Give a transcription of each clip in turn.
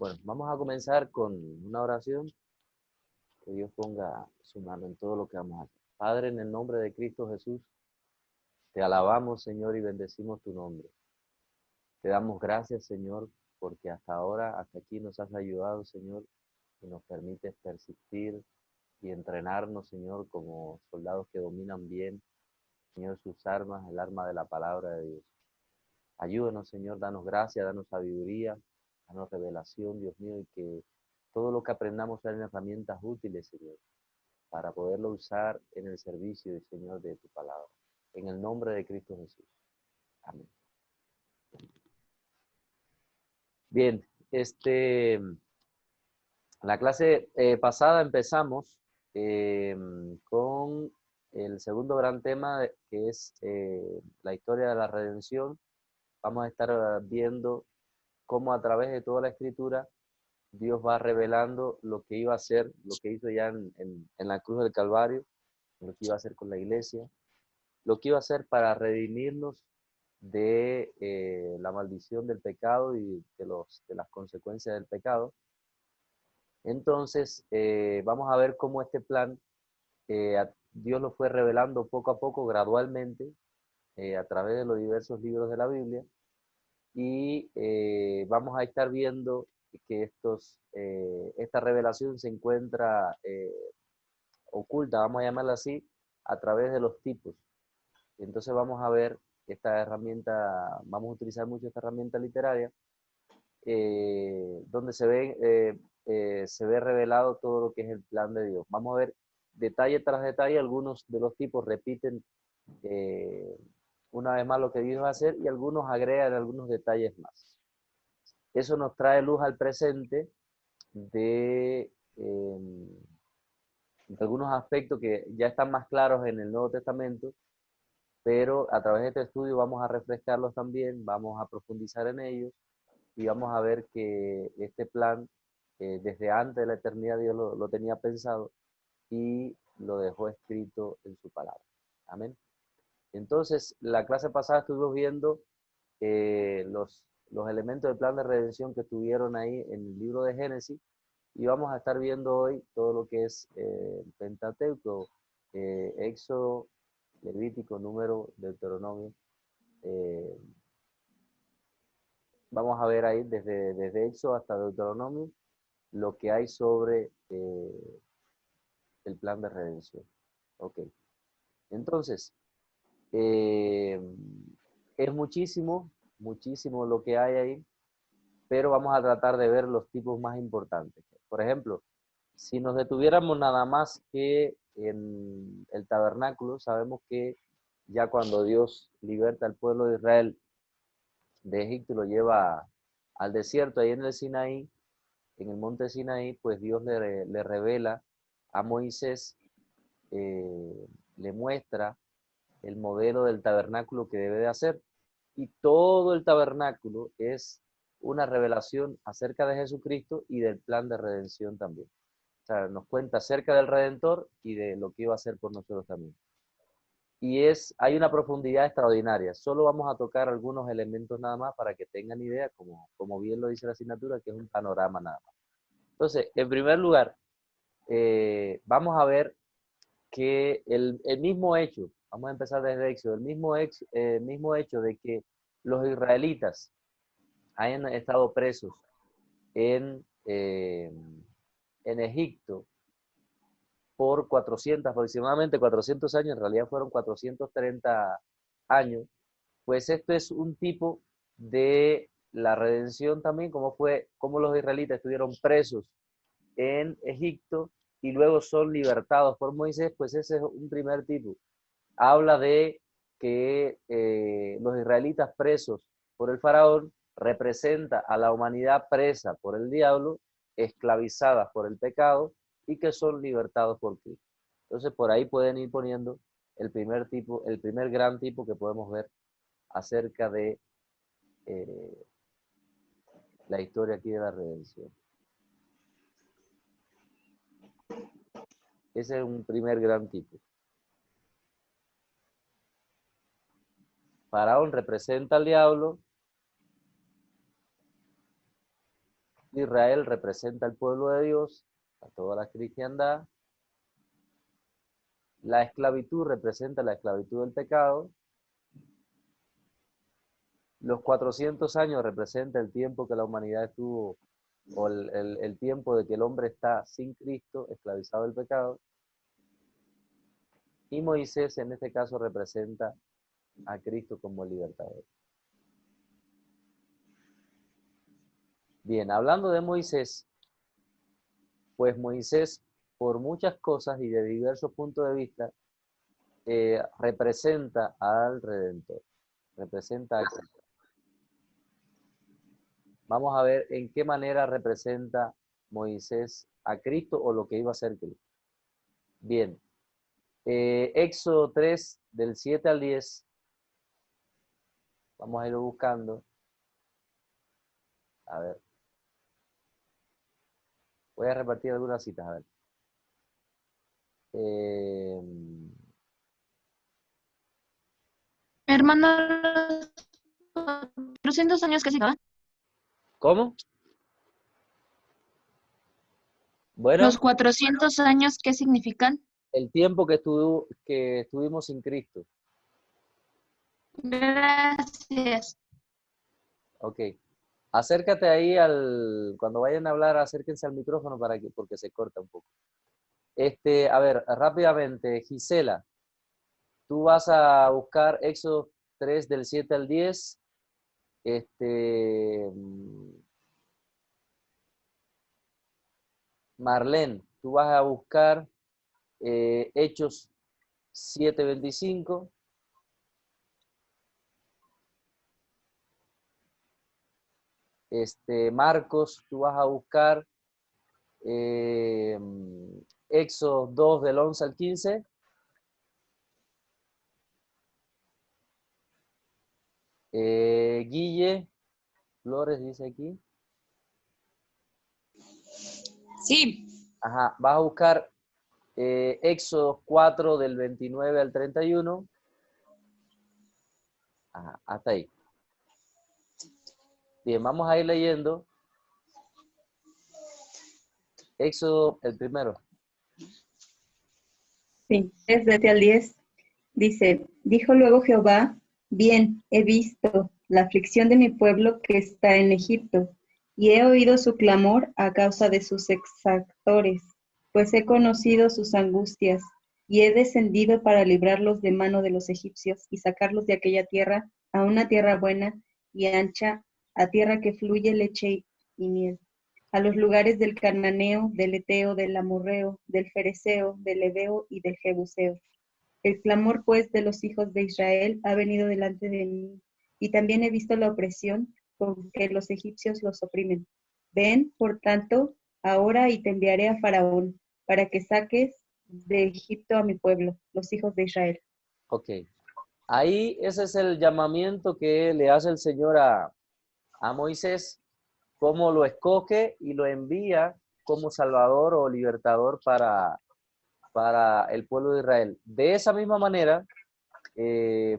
Bueno, vamos a comenzar con una oración. Que Dios ponga su mano en todo lo que vamos a hacer. Padre, en el nombre de Cristo Jesús, te alabamos, Señor, y bendecimos tu nombre. Te damos gracias, Señor, porque hasta ahora, hasta aquí nos has ayudado, Señor, y nos permites persistir y entrenarnos, Señor, como soldados que dominan bien, Señor, sus armas, el arma de la palabra de Dios. Ayúdanos, Señor, danos gracia, danos sabiduría, danos revelación, Dios mío, y que todo lo que aprendamos sean herramientas útiles, Señor, para poderlo usar en el servicio, Señor, de tu palabra. En el nombre de Cristo Jesús. Amén. Bien, la clase pasada empezamos con el segundo gran tema, que es la historia de la redención. Vamos a estar viendo cómo a través de toda la escritura Dios va revelando lo que iba a hacer, lo que hizo ya en la cruz del Calvario, lo que iba a hacer con la iglesia, lo que iba a hacer para redimirnos de la maldición del pecado y de las consecuencias del pecado. Entonces, vamos a ver cómo este plan Dios lo fue revelando poco a poco, gradualmente, a través de los diversos libros de la Biblia. Y vamos a estar viendo que esta revelación se encuentra oculta, vamos a llamarla así, a través de los tipos. Entonces vamos a ver esta herramienta, vamos a utilizar mucho esta herramienta literaria, donde se ve revelado todo lo que es el plan de Dios. Vamos a ver detalle tras detalle, algunos de los tipos repiten una vez más lo que Dios va a hacer y algunos agregan algunos detalles más. Eso nos trae luz al presente de algunos aspectos que ya están más claros en el Nuevo Testamento, pero a través de este estudio vamos a refrescarlos también, vamos a profundizar en ellos y vamos a ver que este plan, desde antes de la eternidad, Dios lo tenía pensado y lo dejó escrito en su palabra. Amén. Entonces, la clase pasada estuvimos viendo los elementos del plan de redención que estuvieron ahí en el libro de Génesis y vamos a estar viendo hoy todo lo que es Pentateuco, Éxodo, Levítico, Número, Deuteronomio. Eh, Vamos a ver ahí desde Éxodo hasta Deuteronomio lo que hay sobre el plan de redención. Ok. Entonces, eh, es muchísimo, muchísimo lo que hay ahí, pero vamos a tratar de ver los tipos más importantes. Por ejemplo, si nos detuviéramos nada más que en el tabernáculo, sabemos que ya cuando Dios liberta al pueblo de Israel de Egipto y lo lleva al desierto, ahí en el Sinaí, en el monte Sinaí, pues Dios le revela a Moisés, le muestra el modelo del tabernáculo que debe de hacer. Y todo el tabernáculo es una revelación acerca de Jesucristo y del plan de redención también. O sea, nos cuenta acerca del Redentor y de lo que iba a hacer por nosotros también. Y hay una profundidad extraordinaria. Solo vamos a tocar algunos elementos nada más para que tengan idea, como bien lo dice la asignatura, que es un panorama nada más. Entonces, en primer lugar, vamos a ver que el mismo hecho, vamos a empezar desde Éxodo, el mismo hecho de que los israelitas hayan estado presos en, eh, en Egipto por 400, aproximadamente 400 años, en realidad fueron 430 años, pues esto es un tipo de la redención también, como los israelitas estuvieron presos en Egipto y luego son libertados por Moisés, pues ese es un primer tipo. Habla de que los israelitas presos por el faraón representa a la humanidad presa por el diablo, esclavizadas por el pecado y que son libertados por Cristo. Entonces por ahí pueden ir poniendo el primer tipo, el primer gran tipo que podemos ver acerca de eh, la historia aquí de la redención. Ese es un primer gran tipo. Faraón representa al diablo, Israel representa al pueblo de Dios, a toda la cristiandad. La esclavitud representa la esclavitud del pecado. Los 400 años representa el tiempo que la humanidad estuvo, o el tiempo de que el hombre está sin Cristo, esclavizado del pecado. Y Moisés en este caso representa a Cristo como libertador. Bien, hablando de Moisés, pues Moisés, por muchas cosas y de diversos puntos de vista, representa al Redentor, representa a Cristo. Vamos a ver en qué manera representa Moisés a Cristo o lo que iba a ser Cristo. Bien, Éxodo 3, del 7 al 10, vamos a irlo buscando. A ver, voy a repartir algunas citas, a ver. Eh, Hermano, los 400 años que significan. ¿Cómo? Los Bueno, 400 años, ¿qué significan? el tiempo que estuvimos sin Cristo. Gracias. Ok. Acércate ahí cuando vayan a hablar, acérquense al micrófono porque se corta un poco. A ver, rápidamente, Gisela, tú vas a buscar Éxodo 3 del 7 al 10. Marlene, tú vas a buscar Hechos 7:25. Marcos, tú vas a buscar eh, Éxodo 2 del 11 al 15. Guille Flores dice aquí. Sí. Ajá, vas a buscar Éxodo 4 del 29 al 31. Ajá, hasta ahí. Bien, vamos a ir leyendo. Éxodo, el primero. Sí, es 7 al 10. Dice, dijo luego Jehová, bien, he visto la aflicción de mi pueblo que está en Egipto, y he oído su clamor a causa de sus exactores, pues he conocido sus angustias, y he descendido para librarlos de mano de los egipcios y sacarlos de aquella tierra a una tierra buena y ancha, a tierra que fluye leche y miel, a los lugares del Cananeo, del Eteo, del Amorreo, del Fereceo, del Heveo y del Jebuseo. El clamor, pues, de los hijos de Israel ha venido delante de mí, y también he visto la opresión con que los egipcios los oprimen. Ven, por tanto, ahora y te enviaré a Faraón, para que saques de Egipto a mi pueblo, los hijos de Israel. Ok. Ahí ese es el llamamiento que le hace el Señor a Moisés, cómo lo escoge y lo envía como salvador o libertador para el pueblo de Israel. De esa misma manera,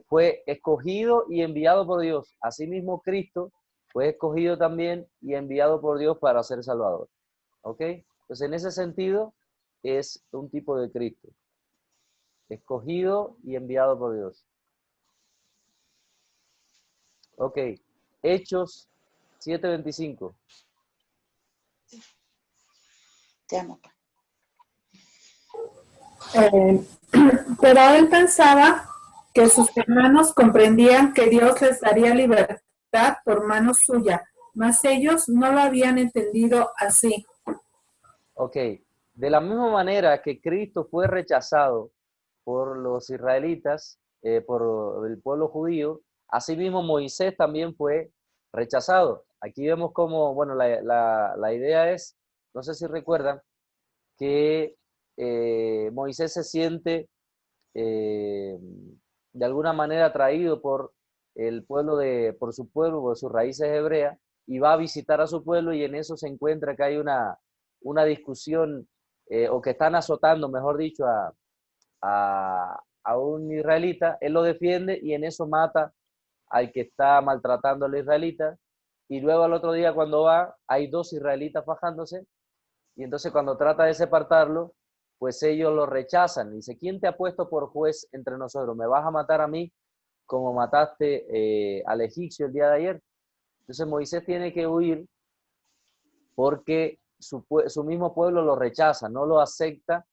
fue escogido y enviado por Dios. Asimismo, Cristo fue escogido también y enviado por Dios para ser salvador. ¿Ok? Entonces, en ese sentido, es un tipo de Cristo. Escogido y enviado por Dios. Ok. Hechos 7:25. Te amo. Eh, pero él pensaba que sus hermanos comprendían que Dios les daría libertad por mano suya, mas ellos no lo habían entendido así. Ok. De la misma manera que Cristo fue rechazado por los israelitas, por el pueblo judío, asimismo Moisés también fue rechazado. Aquí vemos como, bueno, la idea es, no sé si recuerdan, que Moisés se siente eh, de alguna manera atraído por el pueblo por su pueblo, por sus raíces hebreas, y va a visitar a su pueblo y en eso se encuentra que hay una discusión, o que están azotando, mejor dicho, a un israelita. Él lo defiende y en eso mata al que está maltratando al israelita, y luego al otro día cuando va, hay 2 israelitas fajándose, y entonces cuando trata de separarlo, pues ellos lo rechazan. Dice, ¿quién te ha puesto por juez entre nosotros? ¿Me vas a matar a mí como mataste al egipcio el día de ayer? Entonces Moisés tiene que huir porque su mismo pueblo lo rechaza, no lo acepta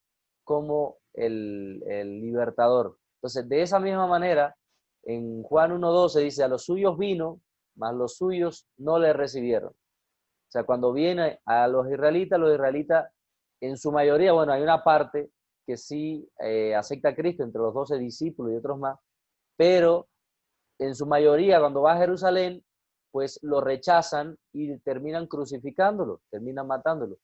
como el libertador. Entonces, de esa misma manera, en Juan 1:12 dice, a los suyos vino, mas los suyos no le recibieron. O sea, cuando viene a los israelitas, en su mayoría, bueno, hay una parte que sí acepta a Cristo, entre los 12 discípulos y otros más, pero en su mayoría, cuando va a Jerusalén, pues lo rechazan y terminan crucificándolo, terminan matándolo.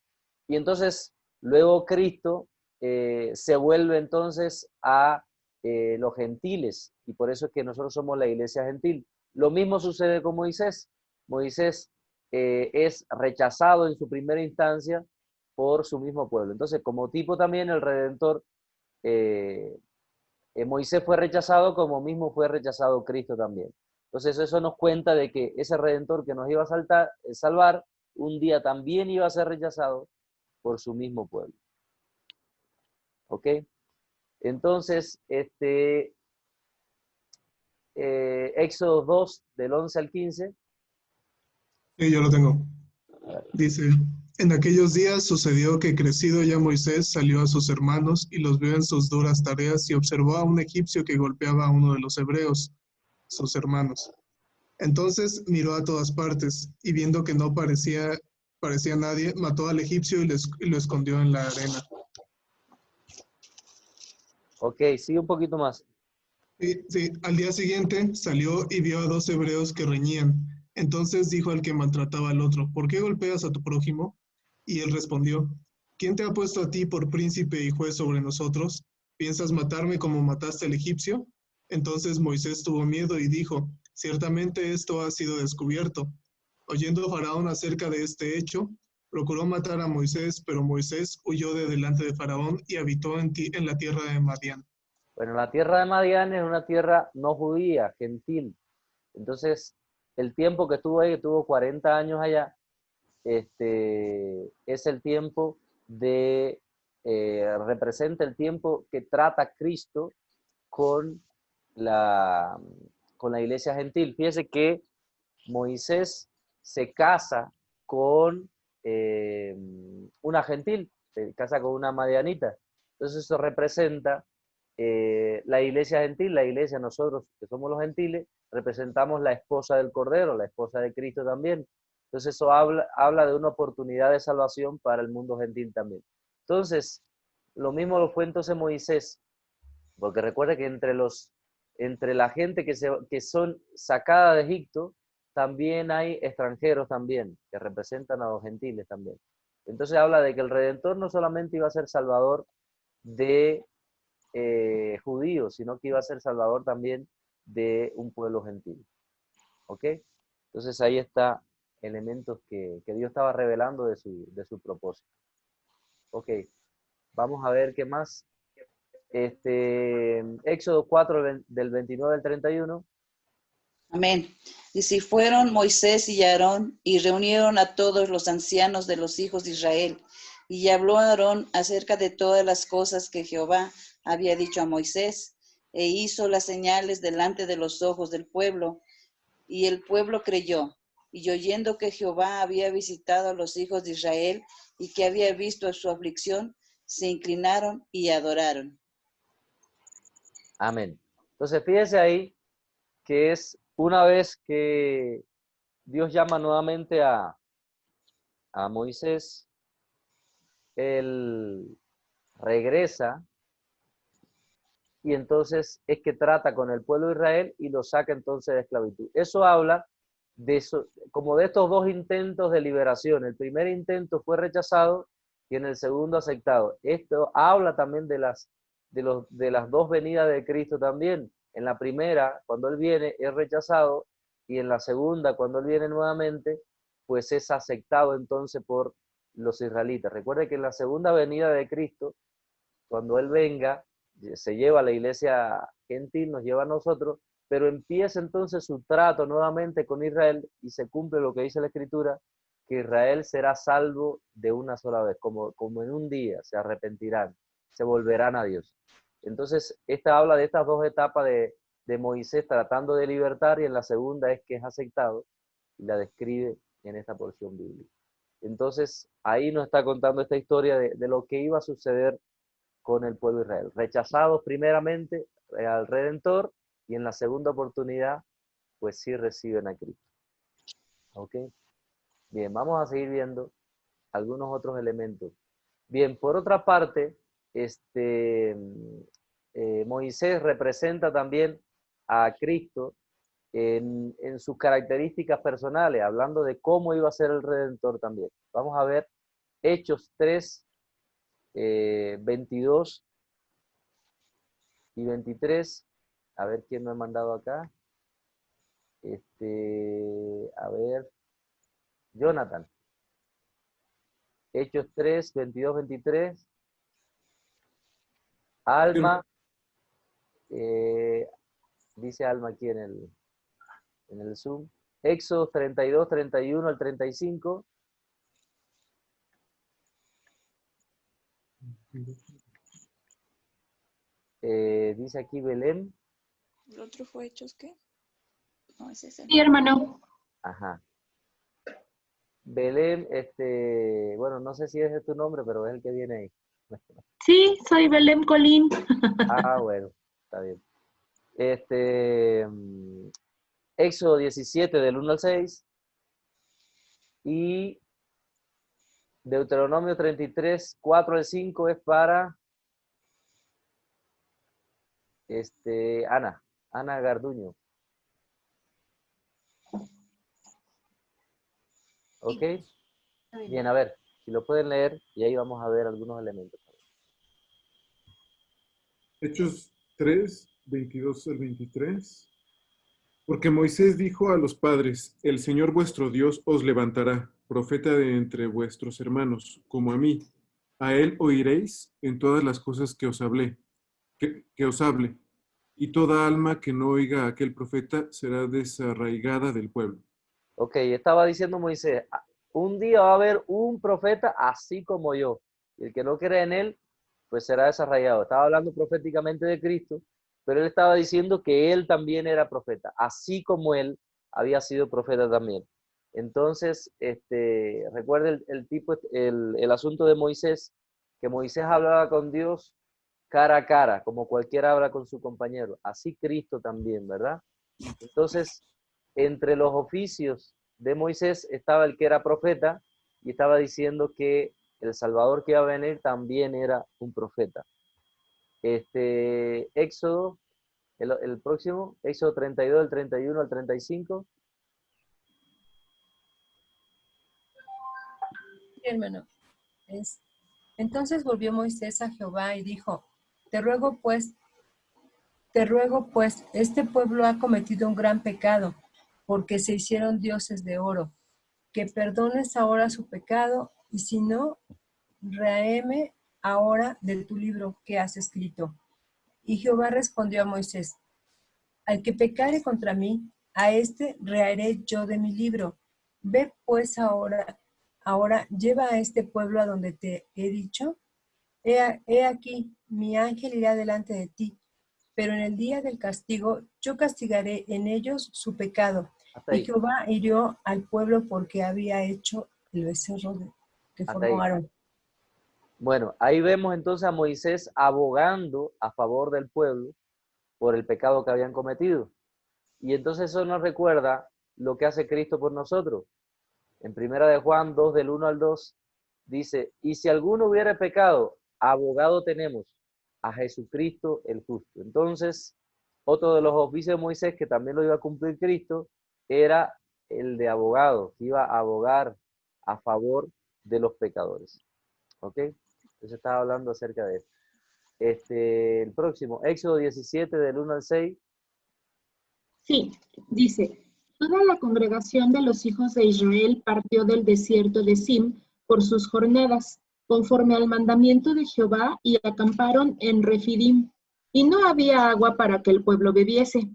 Y entonces, luego Cristo se vuelve entonces a los gentiles, y por eso es que nosotros somos la iglesia gentil. Lo mismo sucede con Moisés. Moisés es rechazado en su primera instancia por su mismo pueblo. Entonces, como tipo también el Redentor, Moisés fue rechazado como mismo fue rechazado Cristo también. Entonces eso nos cuenta de que ese Redentor que nos iba a salvar, un día también iba a ser rechazado por su mismo pueblo. ¿Ok? Entonces, Éxodo 2, del 11 al 15. Sí, yo lo tengo. Dice, en aquellos días sucedió que crecido ya Moisés salió a sus hermanos y los vio en sus duras tareas y observó a un egipcio que golpeaba a uno de los hebreos, sus hermanos. Entonces miró a todas partes y viendo que no parecía nadie, mató al egipcio y lo escondió en la arena. Ok, sigue un poquito más. Sí, al día siguiente salió y vio a 2 hebreos que reñían. Entonces dijo al que maltrataba al otro, ¿por qué golpeas a tu prójimo? Y él respondió, ¿quién te ha puesto a ti por príncipe y juez sobre nosotros? ¿Piensas matarme como mataste al egipcio? Entonces Moisés tuvo miedo y dijo, ciertamente esto ha sido descubierto. Oyendo Faraón acerca de este hecho, procuró matar a Moisés, pero Moisés huyó de delante de Faraón y habitó en la tierra de Madián. Bueno, la tierra de Madián es una tierra no judía, gentil. Entonces, el tiempo que estuvo ahí, que estuvo 40 años allá, es el tiempo representa el tiempo que trata Cristo con la, con la iglesia gentil. Fíjese que Moisés se casa con una gentil, se casa con una madianita. Entonces eso representa la iglesia gentil, la iglesia, nosotros que somos los gentiles, representamos la esposa del Cordero, la esposa de Cristo también. Entonces eso habla de una oportunidad de salvación para el mundo gentil también. Entonces, lo mismo lo fue entonces Moisés, porque recuerda que entre la gente que son sacada de Egipto, también hay extranjeros también, que representan a los gentiles también. Entonces habla de que el Redentor no solamente iba a ser salvador de judíos, sino que iba a ser salvador también de un pueblo gentil. ¿Ok? Entonces ahí está elementos que Dios estaba revelando de su propósito. Ok, vamos a ver qué más. Éxodo 4, del 29 al 31. Amén. Y si fueron Moisés y Aarón y reunieron a todos los ancianos de los hijos de Israel, y habló Aarón acerca de todas las cosas que Jehová había dicho a Moisés, e hizo las señales delante de los ojos del pueblo, y el pueblo creyó. Y oyendo que Jehová había visitado a los hijos de Israel y que había visto su aflicción, se inclinaron y adoraron. Amén. Entonces fíjese ahí que es una vez que Dios llama nuevamente a Moisés, él regresa y entonces es que trata con el pueblo de Israel y lo saca entonces de esclavitud. Eso habla de eso, como de estos 2 intentos de liberación. El primer intento fue rechazado y en el segundo aceptado. Esto habla también de las 2 venidas de Cristo también. En la primera, cuando Él viene, es rechazado, y en la segunda, cuando Él viene nuevamente, pues es aceptado entonces por los israelitas. Recuerde que en la segunda venida de Cristo, cuando Él venga, se lleva a la iglesia gentil, nos lleva a nosotros, pero empieza entonces su trato nuevamente con Israel y se cumple lo que dice la Escritura, que Israel será salvo de una sola vez, como en un día se arrepentirán, se volverán a Dios. Entonces, esta habla de estas dos etapas de Moisés tratando de libertar, y en la segunda es que es aceptado, y la describe en esta porción bíblica. Entonces, ahí nos está contando esta historia de lo que iba a suceder con el pueblo de Israel. Rechazados primeramente al Redentor, y en la segunda oportunidad, pues sí reciben a Cristo. ¿Ok? Bien, vamos a seguir viendo algunos otros elementos. Bien, por otra parte, Moisés representa también a Cristo en sus características personales, hablando de cómo iba a ser el Redentor también. Vamos a ver Hechos 3, 22 y 23. A ver quién me ha mandado acá. A ver, Jonathan. Hechos 3, 22, 23. Alma. Dice Alma aquí en el Zoom. Éxodo 32, 31 al 35. Dice aquí Belén. ¿El otro fue Hechos qué? No, es ese. Sí, hermano. Ajá. Belén, bueno, no sé si ese es tu nombre, pero es el que viene ahí. Sí, soy Belén Colín. Ah, bueno, está bien. Éxodo 17 del 1 al 6 y Deuteronomio 33, 4 al 5 es para Ana Garduño. ¿Ok? Bien, a ver, si lo pueden leer y ahí vamos a ver algunos elementos. Hechos 3, 22 al 23. Porque Moisés dijo a los padres, el Señor vuestro Dios os levantará, profeta de entre vuestros hermanos, como a mí. A él oiréis en todas las cosas que os hable, y toda alma que no oiga a aquel profeta será desarraigada del pueblo. Ok, estaba diciendo Moisés, un día va a haber un profeta así como yo, y el que no cree en él, pues será desarraigado. Estaba hablando proféticamente de Cristo, pero él estaba diciendo que él también era profeta, así como él había sido profeta también. Entonces, recuerda el asunto de Moisés, que Moisés hablaba con Dios cara a cara, como cualquiera habla con su compañero. Así Cristo también, ¿verdad? Entonces, entre los oficios de Moisés estaba el que era profeta, y estaba diciendo que el Salvador que iba a venir también era un profeta. Éxodo, el próximo, Éxodo 32, del 31 al 35. Sí, hermano. Entonces volvió Moisés a Jehová y dijo, te ruego pues, este pueblo ha cometido un gran pecado, porque se hicieron dioses de oro, que perdones ahora su pecado, y si no, réeme ahora de tu libro que has escrito. Y Jehová respondió a Moisés, al que pecare contra mí, a éste reharé yo de mi libro. Ve pues ahora lleva a este pueblo a donde te he dicho. He aquí, mi ángel irá delante de ti, pero en el día del castigo yo castigaré en ellos su pecado. Y Jehová hirió al pueblo porque había hecho el becerro que formó Aarón. Bueno, ahí vemos entonces a Moisés abogando a favor del pueblo por el pecado que habían cometido. Y entonces eso nos recuerda lo que hace Cristo por nosotros. En 1 de Juan 2, del 1 al 2, dice, y si alguno hubiera pecado, abogado tenemos a Jesucristo el justo. Entonces, otro de los oficios de Moisés, que también lo iba a cumplir Cristo, era el de abogado, que iba a abogar a favor de los pecadores. ¿Ok? Entonces estaba hablando acerca de esto. El próximo, Éxodo 17, del 1 al 6. Sí, dice, toda la congregación de los hijos de Israel partió del desierto de Sim por sus jornadas, conforme al mandamiento de Jehová, y acamparon en Refidim, y no había agua para que el pueblo bebiese.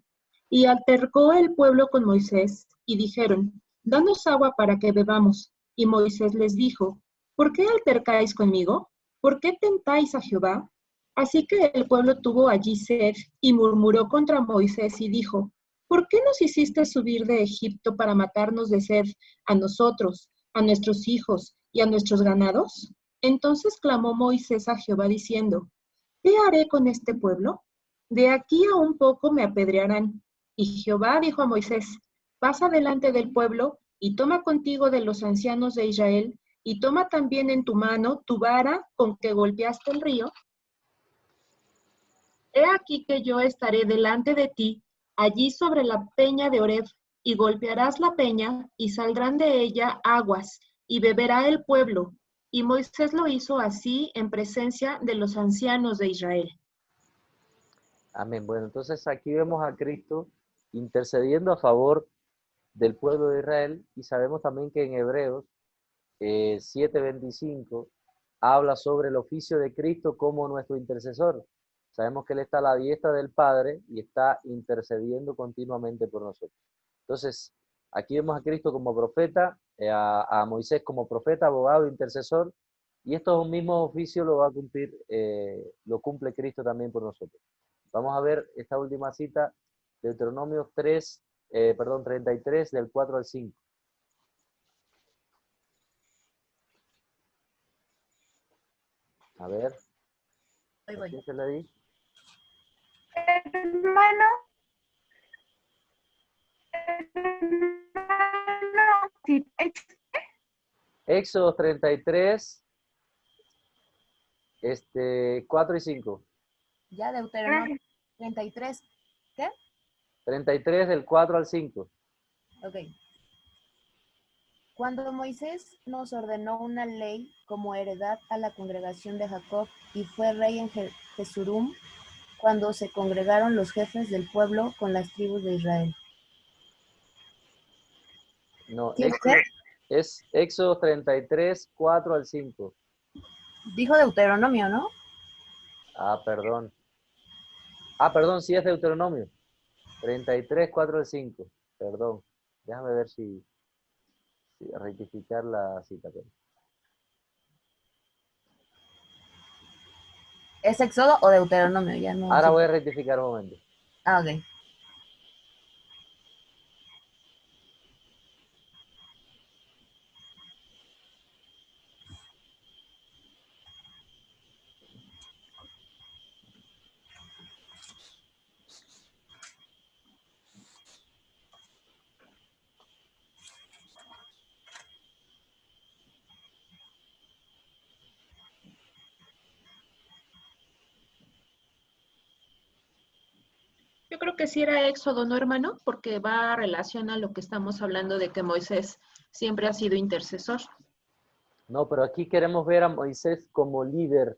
Y altercó el pueblo con Moisés, y dijeron, danos agua para que bebamos. Y Moisés les dijo, ¿por qué altercáis conmigo? ¿Por qué tentáis a Jehová? Así que el pueblo tuvo allí sed, y murmuró contra Moisés, y dijo, ¿por qué nos hiciste subir de Egipto para matarnos de sed a nosotros, a nuestros hijos y a nuestros ganados? Entonces clamó Moisés a Jehová diciendo, ¿qué haré con este pueblo? De aquí a un poco me apedrearán. Y Jehová dijo a Moisés, pasa delante del pueblo y toma contigo de los ancianos de Israel y toma también en tu mano tu vara con que golpeaste el río. He aquí que yo estaré delante de ti, allí sobre la peña de Oreb, y golpearás la peña, y saldrán de ella aguas, y beberá el pueblo. Y Moisés lo hizo así en presencia de los ancianos de Israel. Amén. Bueno, entonces aquí vemos a Cristo intercediendo a favor del pueblo de Israel, y sabemos también que en Hebreos 7:25 habla sobre el oficio de Cristo como nuestro intercesor. Sabemos que Él está a la diestra del Padre y está intercediendo continuamente por nosotros. Entonces, aquí vemos a Cristo como profeta, a Moisés como profeta, abogado, intercesor, y estos mismos oficios lo va a cumplir, lo cumple Cristo también por nosotros. Vamos a ver esta última cita, Deuteronomio 33, del 4 al 5. A ver, ¿a quién se le di? Hermano, sí, Éxodo 33, 4 y 5. Ya, Deuteronomio 33. ¿Qué? 33 del 4 al 5. Ok. Cuando Moisés nos ordenó una ley como heredad a la congregación de Jacob y fue rey en Jesurum, cuando se congregaron los jefes del pueblo con las tribus de Israel. No, ¿Sí, es Éxodo 33, 4 al 5. Dijo Deuteronomio, ¿no? Perdón, sí es Deuteronomio. 33, 4 al 5. Perdón. Déjame ver si rectificar la cita. ¿Es Éxodo o Deuteronomio? Ya no. Ahora Sí. voy a rectificar un momento. Ok. Yo creo que sí era Éxodo, ¿no, hermano? Porque va a relación a lo que estamos hablando de que Moisés siempre ha sido intercesor. No, pero aquí queremos ver a Moisés como líder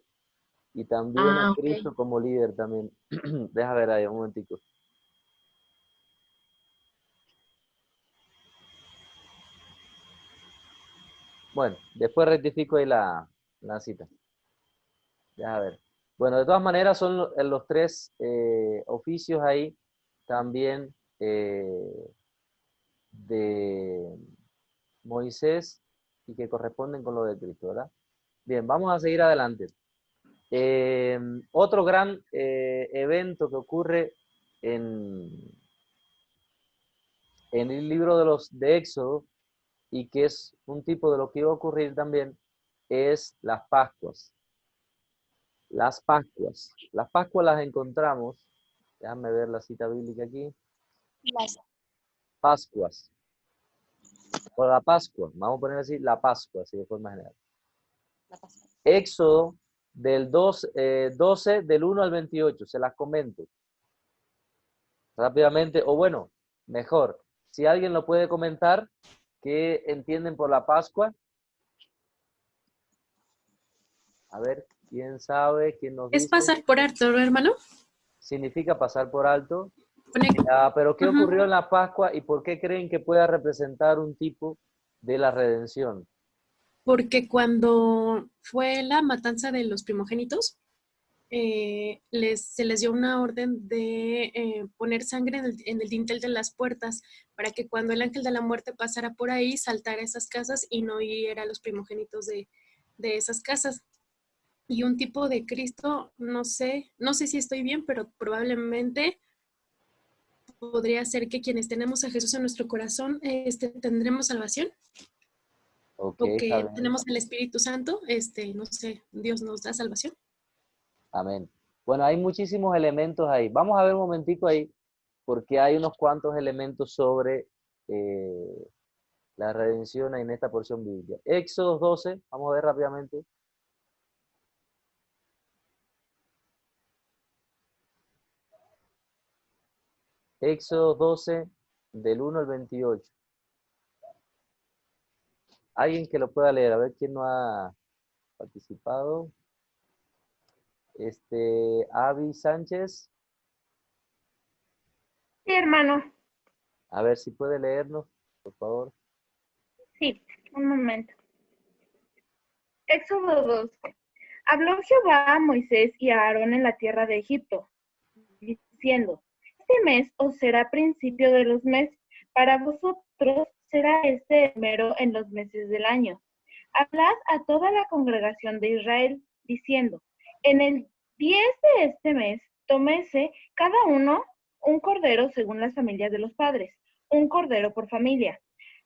y también a Cristo como líder también. Deja ver ahí un momentico. Bueno, después rectifico ahí la cita. Deja ver. Bueno, de todas maneras son los tres oficios ahí también de Moisés y que corresponden con lo de Cristo, ¿verdad? Bien, vamos a seguir adelante. Otro gran evento que ocurre en el libro de Éxodo y que es un tipo de lo que iba a ocurrir también es las Pascuas. Las Pascuas. Las Pascuas las encontramos, déjame ver la cita bíblica aquí. Las Pascuas. O la Pascua, vamos a poner así, la Pascua, así de forma general. Éxodo del 12 del 1 al 28, se las comento. Rápidamente, o bueno, mejor, si alguien lo puede comentar, ¿qué entienden por la Pascua? A ver, ¿quién sabe? ¿Quién nos dice? Es pasar por alto, ¿no, hermano? Significa pasar por alto. Pero ¿qué ocurrió en la Pascua y por qué creen que pueda representar un tipo de la redención? Porque cuando fue la matanza de los primogénitos, se les dio una orden de poner sangre en el dintel de las puertas para que cuando el ángel de la muerte pasara por ahí, saltara esas casas y no hiriera a los primogénitos de esas casas. Y un tipo de Cristo, no sé si estoy bien, pero probablemente podría ser que quienes tenemos a Jesús en nuestro corazón tendremos salvación. Ok, O está que bien. tenemos el Espíritu Santo, no sé, Dios nos da salvación. Amén. Bueno, hay muchísimos elementos ahí. Vamos a ver un momentico ahí, porque hay unos cuantos elementos sobre la redención en esta porción bíblica. Éxodo 12, vamos a ver rápidamente. Éxodo 12, del 1 al 28. Alguien que lo pueda leer, a ver quién no ha participado. Avi Sánchez, Sí, hermano. a ver si puede leernos, por favor. Sí, un momento. Éxodo 12. Habló Jehová a Moisés y a Aarón en la tierra de Egipto, diciendo: Este mes os será principio de los meses, para vosotros será este el primero en los meses del año. Hablad a toda la congregación de Israel, diciendo: En el 10 de este mes, tómese cada uno un cordero según las familias de los padres, un cordero por familia.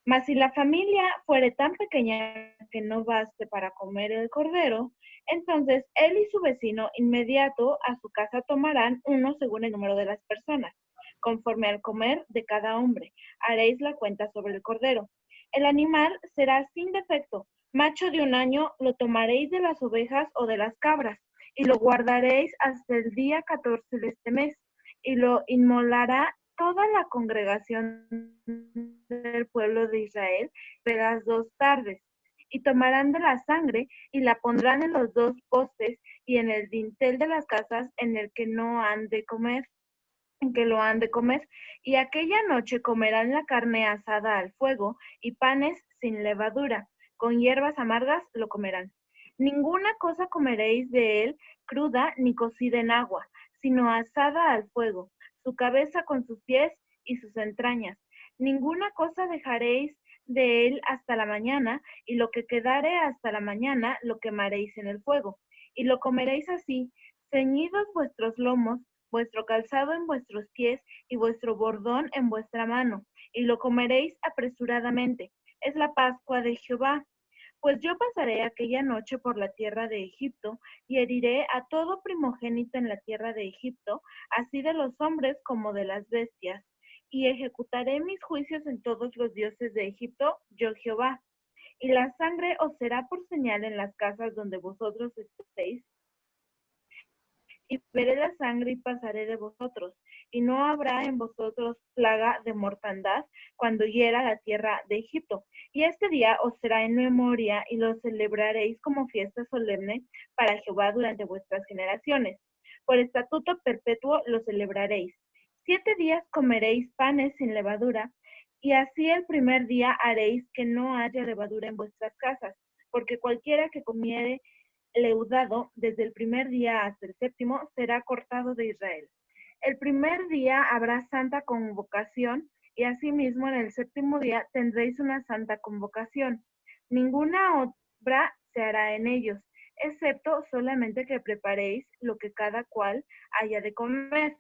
Mas si la familia fuere tan pequeña que no baste para comer el cordero, entonces él y su vecino inmediato a su casa tomarán uno según el número de las personas. Conforme al comer de cada hombre, haréis la cuenta sobre el cordero. El animal será sin defecto. Macho de un año lo tomaréis de las ovejas o de las cabras, y lo guardaréis hasta el día 14 de este mes, y lo inmolará toda la congregación del pueblo de Israel de las 2 tardes. Y tomarán de la sangre y la pondrán en los 2 postes y en el dintel de las casas en el que no han de comer, en que lo han de comer. Y aquella noche comerán la carne asada al fuego y panes sin levadura, con hierbas amargas lo comerán. Ninguna cosa comeréis de él cruda ni cocida en agua, sino asada al fuego, su cabeza con sus pies y sus entrañas. Ninguna cosa dejaréis de él hasta la mañana, y lo que quedare hasta la mañana lo quemaréis en el fuego. Y lo comeréis así, ceñidos vuestros lomos, vuestro calzado en vuestros pies y vuestro bordón en vuestra mano, y lo comeréis apresuradamente. Es la Pascua de Jehová. Pues yo pasaré aquella noche por la tierra de Egipto, y heriré a todo primogénito en la tierra de Egipto, así de los hombres como de las bestias, y ejecutaré mis juicios en todos los dioses de Egipto, yo Jehová. Y la sangre os será por señal en las casas donde vosotros estéis, y veré la sangre y pasaré de vosotros, y no habrá en vosotros plaga de mortandad cuando hiera la tierra de Egipto. Y este día os será en memoria, y lo celebraréis como fiesta solemne para Jehová durante vuestras generaciones. Por estatuto perpetuo lo celebraréis. 7 días comeréis panes sin levadura, y así el primer día haréis que no haya levadura en vuestras casas, porque cualquiera que comiere leudado desde el primer día hasta el séptimo será cortado de Israel. El primer día habrá santa convocación, y asimismo en el séptimo día tendréis una santa convocación. Ninguna obra se hará en ellos, excepto solamente que preparéis lo que cada cual haya de comer.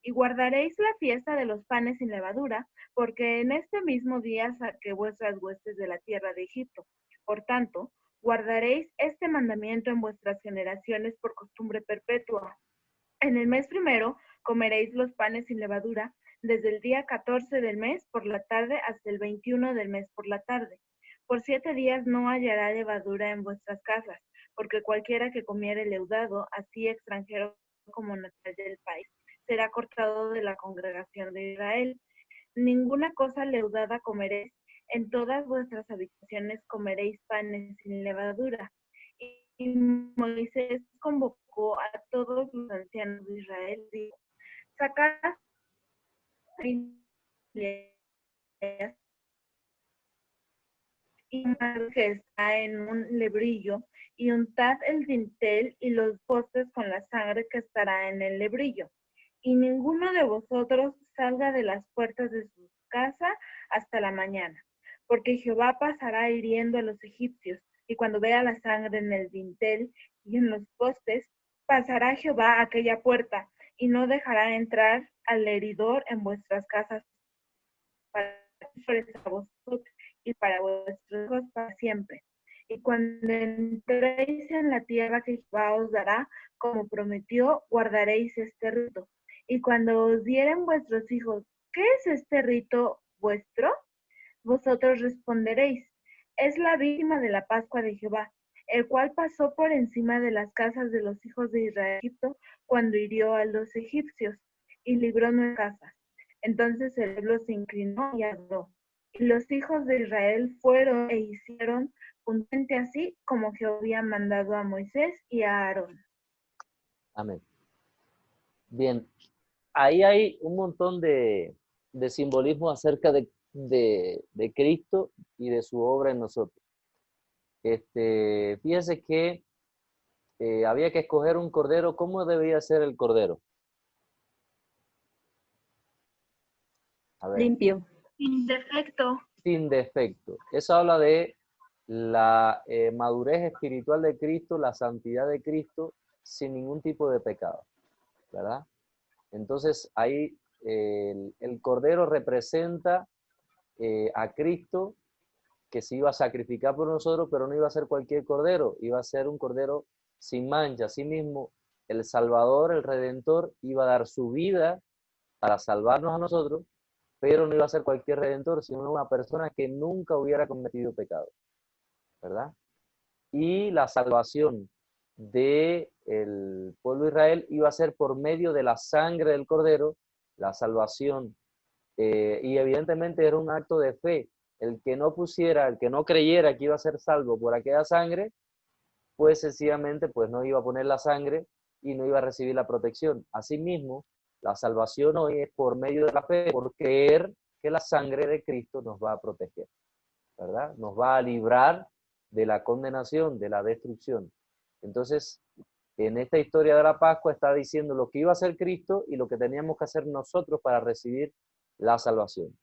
Y guardaréis la fiesta de los panes sin levadura, porque en este mismo día saqué vuestras huestes de la tierra de Egipto. Por tanto, guardaréis este mandamiento en vuestras generaciones por costumbre perpetua. En el mes primero comeréis los panes sin levadura, desde el día 14 del mes por la tarde hasta el 21 del mes por la tarde. Por 7 días no hallará levadura en vuestras casas, porque cualquiera que comiere leudado, así extranjero como natal del país, será cortado de la congregación de Israel. Ninguna cosa leudada comeréis, en todas vuestras habitaciones comeréis panes sin levadura. Y Moisés convocó a todos los ancianos de Israel, dijo: sacad y que está en un lebrillo, y untad el dintel y los postes con la sangre que estará en el lebrillo. Y ninguno de vosotros salga de las puertas de su casa hasta la mañana, porque Jehová pasará hiriendo a los egipcios, y cuando vea la sangre en el dintel y en los postes, pasará Jehová a aquella puerta, y no dejará entrar al heridor en vuestras casas para vosotros y para vuestros hijos para siempre. Y cuando entréis en la tierra que Jehová os dará, como prometió, guardaréis este rito. Y cuando os dieren vuestros hijos, ¿qué es este rito vuestro? Vosotros responderéis, es la víctima de la Pascua de Jehová, el cual pasó por encima de las casas de los hijos de Israel en Egipto cuando hirió a los egipcios y libró nuestras casas. Entonces el pueblo se inclinó y adoró. Y los hijos de Israel fueron e hicieron puntualmente así como Jehová había mandado a Moisés y a Aarón. Amén. Bien, ahí hay un montón de simbolismo acerca de Cristo y de su obra en nosotros. Fíjense que había que escoger un cordero. ¿Cómo debía ser el cordero? A ver. Limpio. Sin defecto. Sin defecto. Eso habla de la madurez espiritual de Cristo, la santidad de Cristo, sin ningún tipo de pecado, ¿verdad? Entonces ahí el cordero representa a Cristo, que se iba a sacrificar por nosotros, pero no iba a ser cualquier cordero, iba a ser un cordero sin mancha. Asimismo, el Salvador, el Redentor, iba a dar su vida para salvarnos a nosotros, pero no iba a ser cualquier redentor, sino una persona que nunca hubiera cometido pecado, ¿verdad? Y la salvación del pueblo de Israel iba a ser por medio de la sangre del cordero, la salvación, y evidentemente era un acto de fe. El que no creyera que iba a ser salvo por aquella sangre, pues sencillamente pues no iba a poner la sangre y no iba a recibir la protección. Asimismo, la salvación hoy es por medio de la fe, por creer que la sangre de Cristo nos va a proteger, ¿verdad? Nos va a librar de la condenación, de la destrucción. Entonces, en esta historia de la Pascua está diciendo lo que iba a hacer Cristo y lo que teníamos que hacer nosotros para recibir la salvación.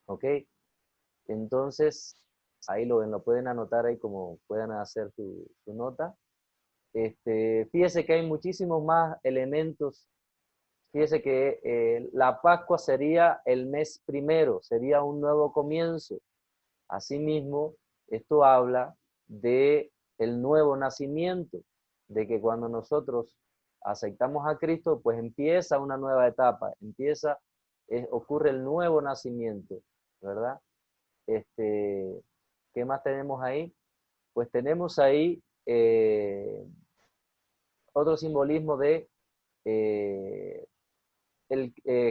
¿Ok? Entonces, ahí lo ven, lo pueden anotar ahí como puedan hacer su nota. Fíjese que hay muchísimos más elementos. Fíjese que la Pascua sería el mes primero, sería un nuevo comienzo. Asimismo, esto habla de el nuevo nacimiento, de que cuando nosotros aceptamos a Cristo, pues empieza una nueva etapa, ocurre el nuevo nacimiento, ¿verdad? ¿Qué más tenemos ahí? Pues tenemos ahí otro simbolismo de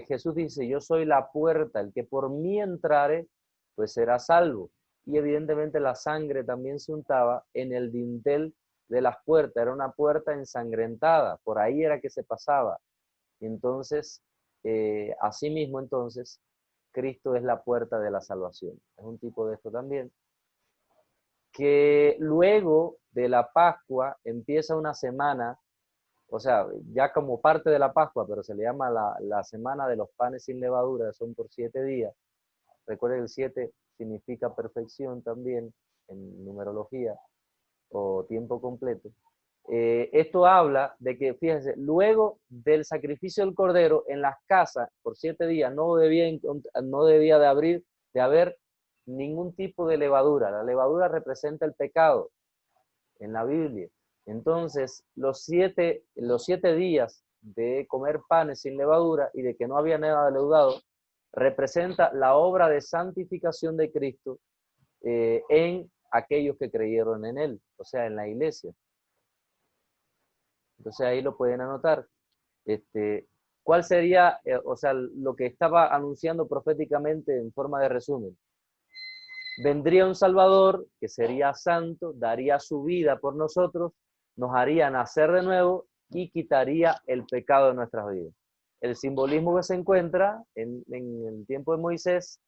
Jesús dice, yo soy la puerta, el que por mí entrare, pues será salvo. Y evidentemente la sangre también se untaba en el dintel de las puertas, era una puerta ensangrentada, por ahí era que se pasaba. Entonces, asimismo entonces, Cristo es la puerta de la salvación. Es un tipo de esto también. Que luego de la Pascua empieza una semana, o sea, ya como parte de la Pascua, pero se le llama la semana de los panes sin levadura, son por 7 días. Recuerden, el 7 significa perfección también en numerología o tiempo completo. Esto habla de que, fíjense, luego del sacrificio del cordero en las casas por 7 días no debía de haber ningún tipo de levadura. La levadura representa el pecado en la Biblia. Entonces, los siete días de comer panes sin levadura y de que no había nada leudado, representa la obra de santificación de Cristo en aquellos que creyeron en Él, o sea, en la iglesia. Entonces ahí lo pueden anotar. ¿Cuál sería, o sea, lo que estaba anunciando proféticamente en forma de resumen? Vendría un Salvador que sería santo, daría su vida por nosotros, nos haría nacer de nuevo y quitaría el pecado de nuestras vidas. El simbolismo que se encuentra en el tiempo de Moisés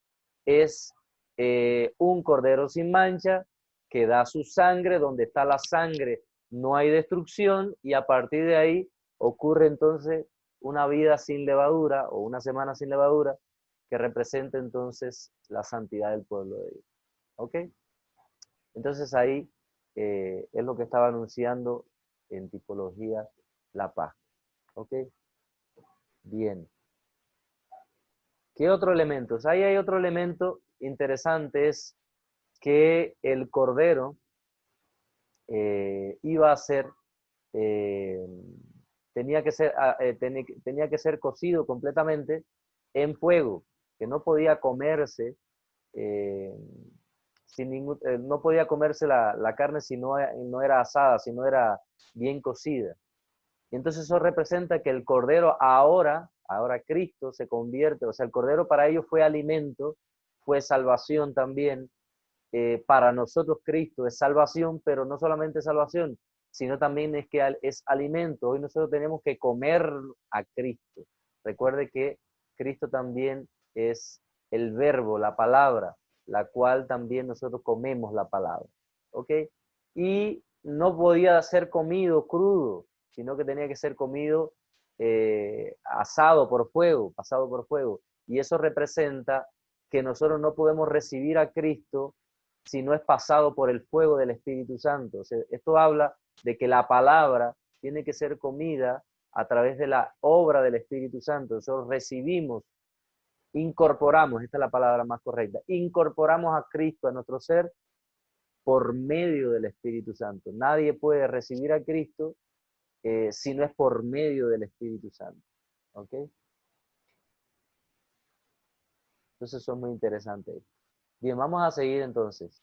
es un cordero sin mancha que da su sangre, donde está la sangre no hay destrucción, y a partir de ahí ocurre entonces una vida sin levadura o una semana sin levadura que representa entonces la santidad del pueblo de Dios. ¿Ok? Entonces ahí es lo que estaba anunciando en tipología la Pascua. ¿Ok? Bien. ¿Qué otro elemento? Ahí hay otro elemento interesante, es que el cordero iba a ser, tenía que ser cocido completamente en fuego, que no podía comerse no podía comerse la carne si no era asada, si no era bien cocida. Y entonces eso representa que el cordero ahora Cristo se convierte, o sea, el cordero para ellos fue alimento, fue salvación también. Para nosotros Cristo es salvación, pero no solamente salvación, sino también es que es alimento. Hoy nosotros tenemos que comer a Cristo. Recuerde que Cristo también es el verbo, la palabra, la cual también nosotros comemos la palabra. ¿Ok? Y no podía ser comido crudo, sino que tenía que ser comido asado por fuego, pasado por fuego. Y eso representa que nosotros no podemos recibir a Cristo si no es pasado por el fuego del Espíritu Santo. O sea, esto habla de que la palabra tiene que ser comida a través de la obra del Espíritu Santo. Nosotros recibimos, incorporamos, esta es la palabra más correcta, incorporamos a Cristo a nuestro ser por medio del Espíritu Santo. Nadie puede recibir a Cristo si no es por medio del Espíritu Santo. ¿Ok? Entonces eso es muy interesante. Bien, vamos a seguir entonces.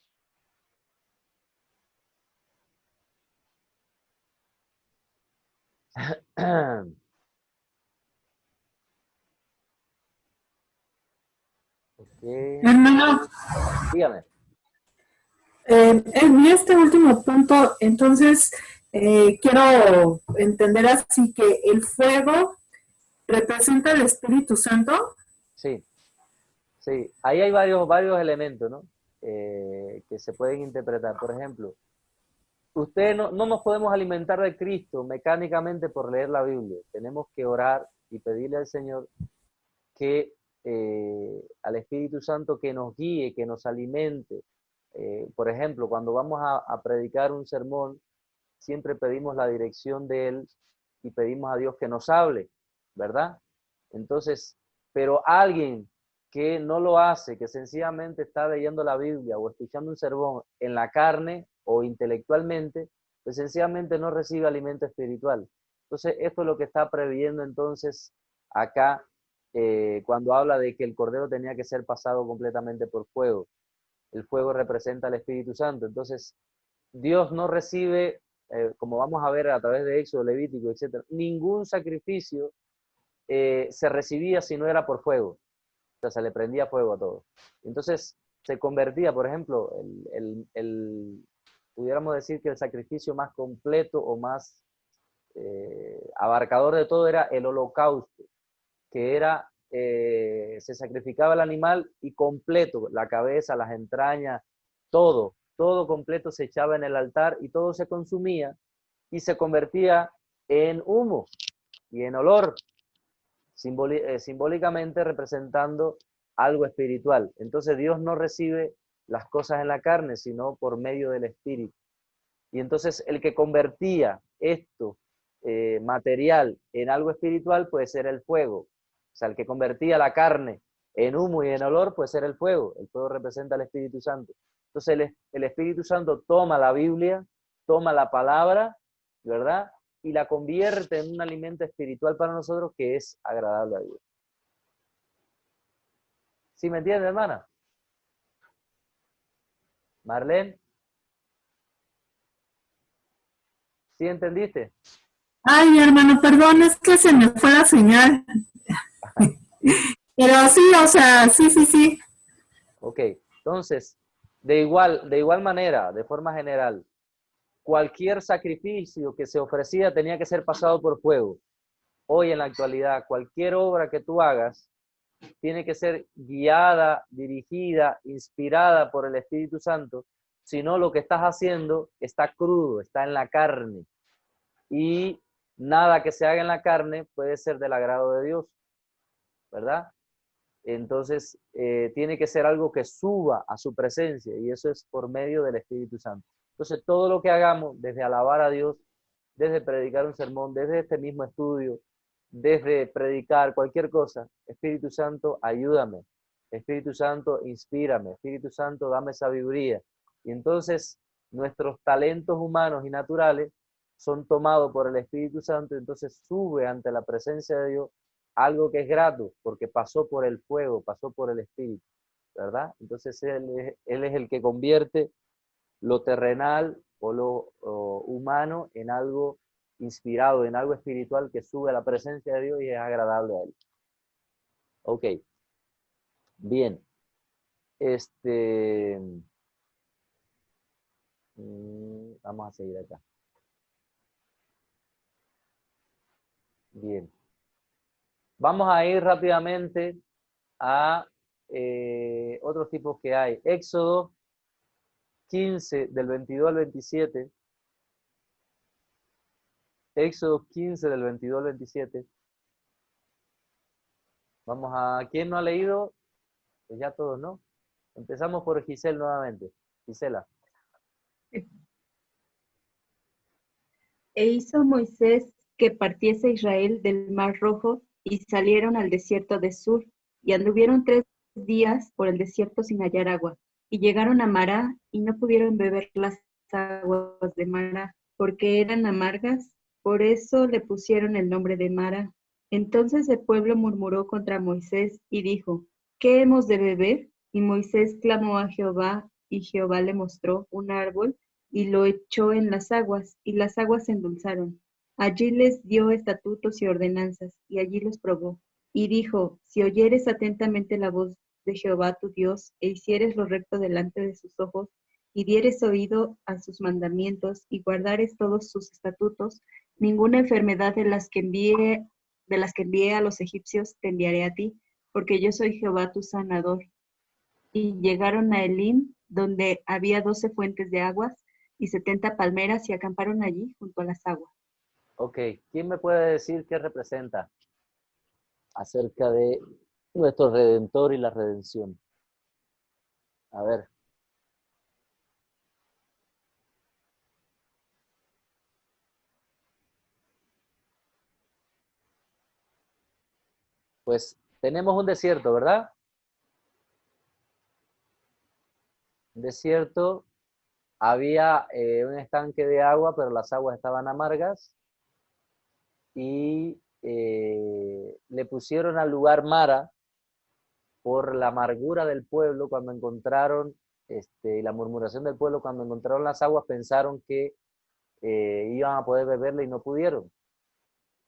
Okay. Hermano, Dígame. En este último punto, entonces, quiero entender así que el fuego representa el Espíritu Santo. Sí, sí. Ahí hay varios elementos, ¿no? Que se pueden interpretar. Por ejemplo, no nos podemos alimentar de Cristo mecánicamente por leer la Biblia. Tenemos que orar y pedirle al Señor que al Espíritu Santo que nos guíe, que nos alimente. Por ejemplo, cuando vamos a predicar un sermón, siempre pedimos la dirección de Él y pedimos a Dios que nos hable, ¿verdad? Entonces, pero alguien que no lo hace, que sencillamente está leyendo la Biblia o escuchando un sermón en la carne o intelectualmente, pues sencillamente no recibe alimento espiritual. Entonces, esto es lo que está previendo entonces acá cuando habla de que el cordero tenía que ser pasado completamente por fuego. El fuego representa al Espíritu Santo. Entonces, Dios no recibe, como vamos a ver a través de Éxodo, Levítico, etc., ningún sacrificio se recibía si no era por fuego. O sea, se le prendía fuego a todo. Entonces, se convertía, por ejemplo, pudiéramos decir que el sacrificio más completo o más abarcador de todo era el holocausto, que era, se sacrificaba el animal y completo, la cabeza, las entrañas, todo completo se echaba en el altar y todo se consumía y se convertía en humo y en olor, simbólicamente representando algo espiritual. Entonces Dios no recibe las cosas en la carne, sino por medio del Espíritu. Y entonces el que convertía esto material en algo espiritual puede ser el fuego. O sea, el que convertía la carne en humo y en olor puede ser el fuego. El fuego representa al Espíritu Santo. Entonces el Espíritu Santo toma la Biblia, toma la palabra, ¿verdad? Y la convierte en un alimento espiritual para nosotros que es agradable a Dios. ¿Sí me entiende, hermana? Marlene. ¿Sí entendiste? Ay, hermano, perdón, es que se me fue la señal. Pero sí, o sea, sí. Ok, entonces, de igual manera, de forma general, cualquier sacrificio que se ofrecía tenía que ser pasado por fuego. Hoy en la actualidad, cualquier obra que tú hagas, tiene que ser guiada, dirigida, inspirada por el Espíritu Santo, sino lo que estás haciendo está crudo, está en la carne. Y nada que se haga en la carne puede ser del agrado de Dios, ¿verdad? Entonces, tiene que ser algo que suba a su presencia, y eso es por medio del Espíritu Santo. Entonces, todo lo que hagamos, desde alabar a Dios, desde predicar un sermón, desde este mismo estudio, desde predicar cualquier cosa, Espíritu Santo, ayúdame. Espíritu Santo, inspírame. Espíritu Santo, dame sabiduría. Y entonces, nuestros talentos humanos y naturales son tomados por el Espíritu Santo, y entonces sube ante la presencia de Dios algo que es grato, porque pasó por el fuego, pasó por el Espíritu, ¿verdad? Entonces Él es el que convierte lo terrenal o lo humano en algo inspirado, en algo espiritual que sube a la presencia de Dios y es agradable a Él. Ok. Bien. Vamos a seguir acá. Bien. Vamos a ir rápidamente a otros tipos que hay. Éxodo 15, del 22 al 27. Éxodo 15, del 22 al 27. Vamos a... ¿Quién no ha leído? Pues ya todos, ¿no? Empezamos por Giselle nuevamente. Gisela. E hizo Moisés que partiese Israel del Mar Rojo, y salieron al desierto de Sur, y anduvieron 3 días por el desierto sin hallar agua. Y llegaron a Mará, y no pudieron beber las aguas de Mará, porque eran amargas, por eso le pusieron el nombre de Mará. Entonces el pueblo murmuró contra Moisés, y dijo, ¿qué hemos de beber? Y Moisés clamó a Jehová, y Jehová le mostró un árbol, y lo echó en las aguas, y las aguas se endulzaron. Allí les dio estatutos y ordenanzas, y allí los probó. Y dijo, si oyeres atentamente la voz de Jehová tu Dios, e hicieres lo recto delante de sus ojos, y dieres oído a sus mandamientos, y guardares todos sus estatutos, ninguna enfermedad de las que envié a los egipcios te enviaré a ti, porque yo soy Jehová tu sanador. Y llegaron a Elim, donde había 12 fuentes de aguas, y 70 palmeras, y acamparon allí junto a las aguas. Ok, ¿quién me puede decir qué representa acerca de nuestro Redentor y la redención? A ver. Pues tenemos un desierto, ¿verdad? Un desierto, había un estanque de agua, pero las aguas estaban amargas. Y le pusieron al lugar Mara por la amargura del pueblo cuando encontraron, la murmuración del pueblo cuando encontraron las aguas, pensaron que iban a poder beberle y no pudieron.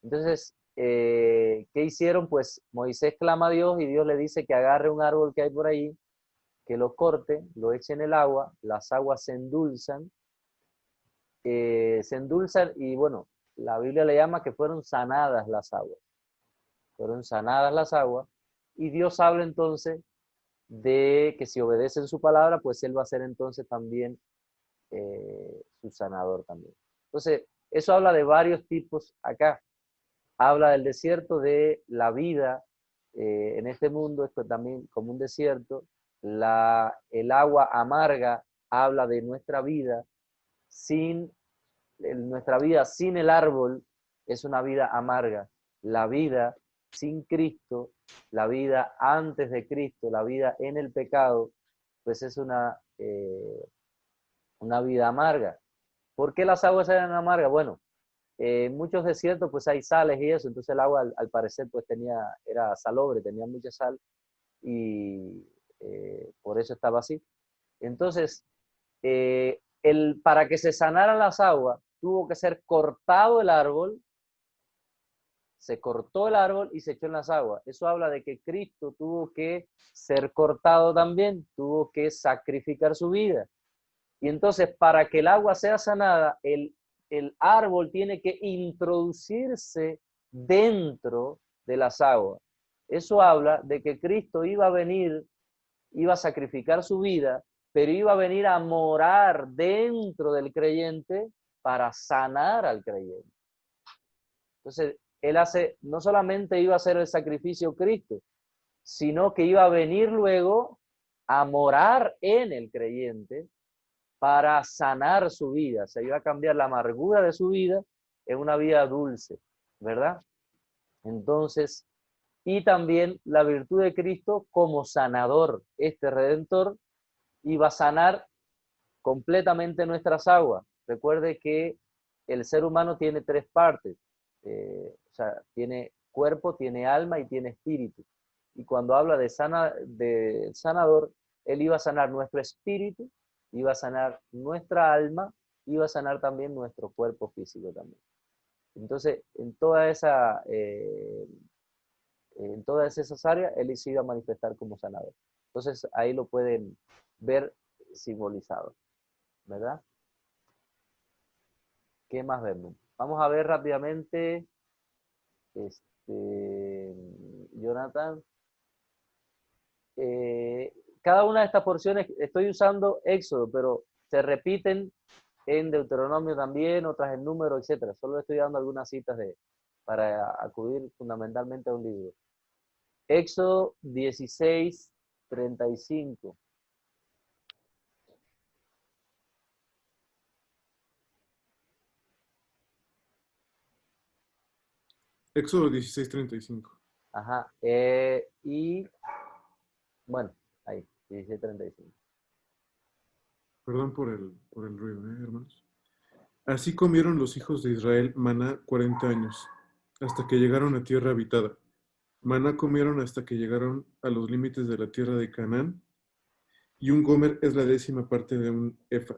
Entonces, ¿qué hicieron? Pues Moisés clama a Dios y Dios le dice que agarre un árbol que hay por ahí, que lo corte, lo eche en el agua, las aguas se endulzan y bueno, la Biblia le llama que fueron sanadas las aguas. Fueron sanadas las aguas. Y Dios habla entonces de que si obedecen su palabra, pues Él va a ser entonces también su sanador también. Entonces, eso habla de varios tipos acá. Habla del desierto, de la vida en este mundo, esto también como un desierto. El agua amarga habla de nuestra vida sin el árbol es una vida amarga. La vida sin Cristo, la vida antes de Cristo, la vida en el pecado, pues es una vida amarga. ¿Por qué las aguas eran amargas? Bueno, en muchos desiertos pues hay sales y eso, entonces el agua al parecer pues era salobre, tenía mucha sal y por eso estaba así. Entonces, para que se sanaran las aguas, tuvo que ser cortado el árbol, se cortó el árbol y se echó en las aguas. Eso habla de que Cristo tuvo que ser cortado también, tuvo que sacrificar su vida. Y entonces, para que el agua sea sanada, el árbol tiene que introducirse dentro de las aguas. eso habla de que Cristo iba a venir, iba a sacrificar su vida, pero iba a venir a morar dentro del creyente para sanar al creyente. Entonces, no solamente iba a hacer el sacrificio Cristo, sino que iba a venir luego a morar en el creyente para sanar su vida. Se iba a cambiar la amargura de su vida en una vida dulce, ¿verdad? Entonces, y también la virtud de Cristo como sanador. Este Redentor iba a sanar completamente nuestras aguas. Recuerde que el ser humano tiene tres partes. O sea, tiene cuerpo, tiene alma y tiene espíritu. Y cuando habla de sanador, él iba a sanar nuestro espíritu, iba a sanar nuestra alma, iba a sanar también nuestro cuerpo físico también. Entonces, en todas esas áreas, él se iba a manifestar como sanador. Entonces, ahí lo pueden ver simbolizado, ¿verdad? ¿Qué más vemos? Vamos a ver rápidamente, Jonathan. Cada una de estas porciones, estoy usando Éxodo, pero se repiten en Deuteronomio también, otras en Número, etc. Solo estoy dando algunas citas para acudir fundamentalmente a un libro. Éxodo 16, 35. Éxodo 16, 35. Ajá. Y bueno, ahí, 16, 35. Perdón por el ruido, hermanos. Así comieron los hijos de Israel maná 40 años, hasta que llegaron a tierra habitada. Maná comieron hasta que llegaron a los límites de la tierra de Canaán, y un gomer es la 10ª parte de un efa.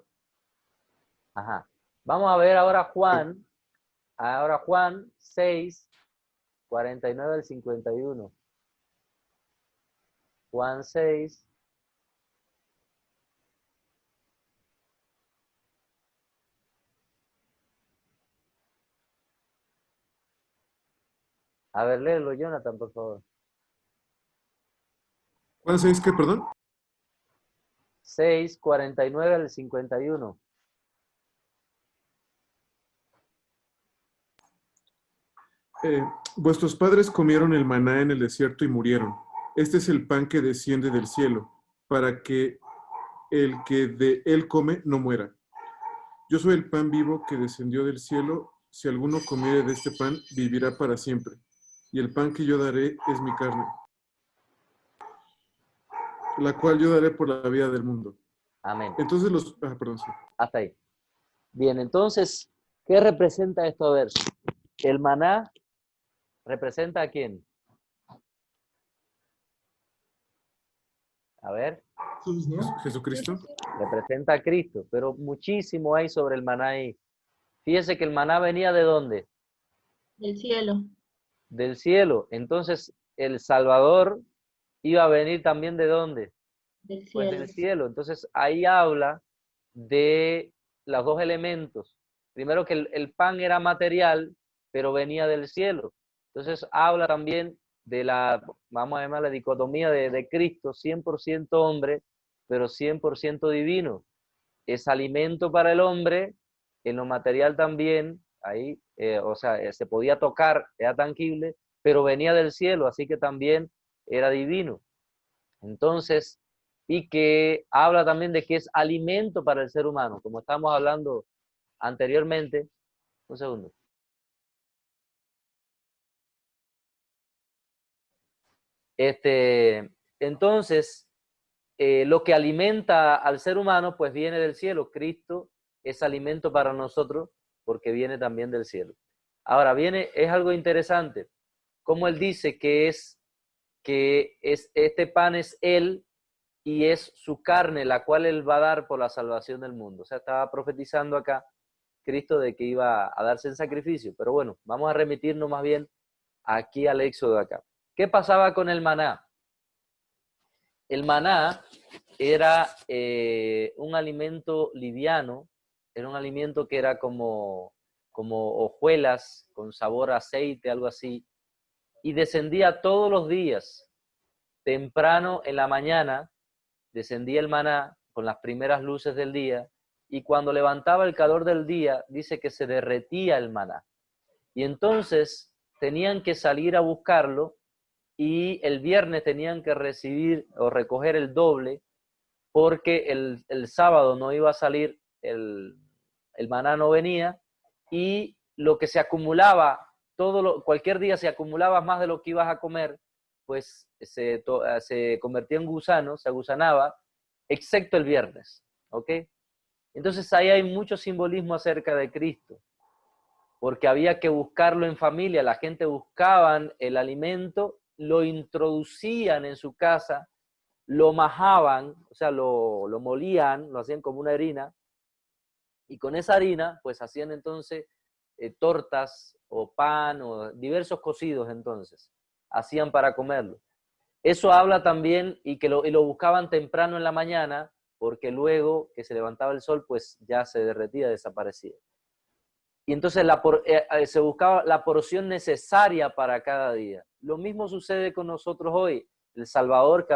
Ajá. Vamos a ver ahora Juan 6, 49 al 51. Juan 6. A ver, léelo, Jonathan, por favor. ¿Juan 6 qué, perdón? 6, 49 al 51. Vuestros padres comieron el maná en el desierto y murieron. Este es el pan que desciende del cielo, para que el que de él come no muera. Yo soy el pan vivo que descendió del cielo. Si alguno comiere de este pan, vivirá para siempre. Y el pan que yo daré es mi carne, la cual yo daré por la vida del mundo. Amén. Entonces perdón, sí. Hasta ahí. Bien, entonces, ¿qué representa estos versos? El maná representa a quién. A ver. Jesucristo. Representa a Cristo, pero muchísimo hay sobre el maná ahí. Fíjese que el maná venía ¿de dónde? Del cielo. Del cielo. Entonces, el Salvador iba a venir también ¿de dónde? Del cielo. Pues del cielo. Entonces, ahí habla de los dos elementos. Primero que el pan era material, pero venía del cielo. Entonces, habla también de vamos a llamar la dicotomía de Cristo, 100% hombre, pero 100% divino. Es alimento para el hombre, en lo material también, ahí, o sea, se podía tocar, era tangible, pero venía del cielo, así que también era divino. Entonces, y que habla también de que es alimento para el ser humano, como estamos hablando anteriormente. Un segundo. Entonces, lo que alimenta al ser humano, pues viene del cielo. Cristo es alimento para nosotros porque viene también del cielo. Ahora, es algo interesante, como él dice que este pan es él y es su carne, la cual él va a dar por la salvación del mundo. O sea, estaba profetizando acá Cristo de que iba a darse en sacrificio. Pero bueno, vamos a remitirnos más bien aquí al Éxodo de acá. ¿Qué pasaba con el maná? El maná era un alimento liviano, era un alimento que era como hojuelas con sabor a aceite, algo así, y descendía todos los días, temprano en la mañana, descendía el maná con las primeras luces del día, y cuando levantaba el calor del día, dice que se derretía el maná. Y entonces tenían que salir a buscarlo, y el viernes tenían que recibir o recoger el doble, porque el sábado no iba a salir, el maná no venía, y lo que se acumulaba, cualquier día se acumulaba más de lo que ibas a comer, pues se convertía en gusano, se agusanaba, excepto el viernes, ¿ok? Entonces ahí hay mucho simbolismo acerca de Cristo, porque había que buscarlo en familia, la gente buscaban el alimento, lo introducían en su casa, lo majaban, o sea, lo molían, lo hacían como una harina, y con esa harina, pues hacían entonces tortas o pan o diversos cocidos entonces, hacían para comerlo. Eso habla también, y lo buscaban temprano en la mañana, porque luego que se levantaba el sol, pues ya se derretía, desaparecía. Y entonces se buscaba la porción necesaria para cada día. Lo mismo sucede con nosotros hoy. El Salvador que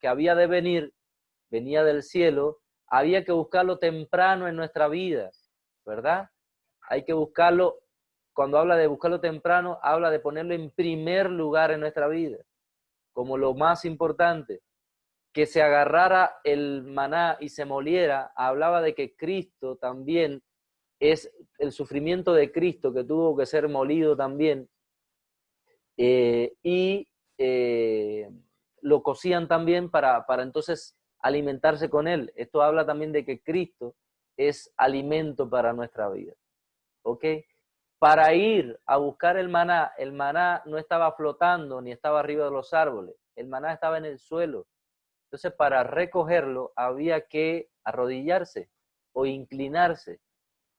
había de venir, venía del cielo, había que buscarlo temprano en nuestra vida, ¿verdad? Hay que buscarlo, cuando habla de buscarlo temprano, habla de ponerlo en primer lugar en nuestra vida, como lo más importante. Que se agarrara el maná y se moliera, hablaba de que Cristo también es el sufrimiento de Cristo, que tuvo que ser molido también, lo cocían también para entonces alimentarse con él. Esto habla también de que Cristo es alimento para nuestra vida, ¿ok? Para ir a buscar el maná no estaba flotando ni estaba arriba de los árboles, el maná estaba en el suelo. Entonces, para recogerlo había que arrodillarse o inclinarse.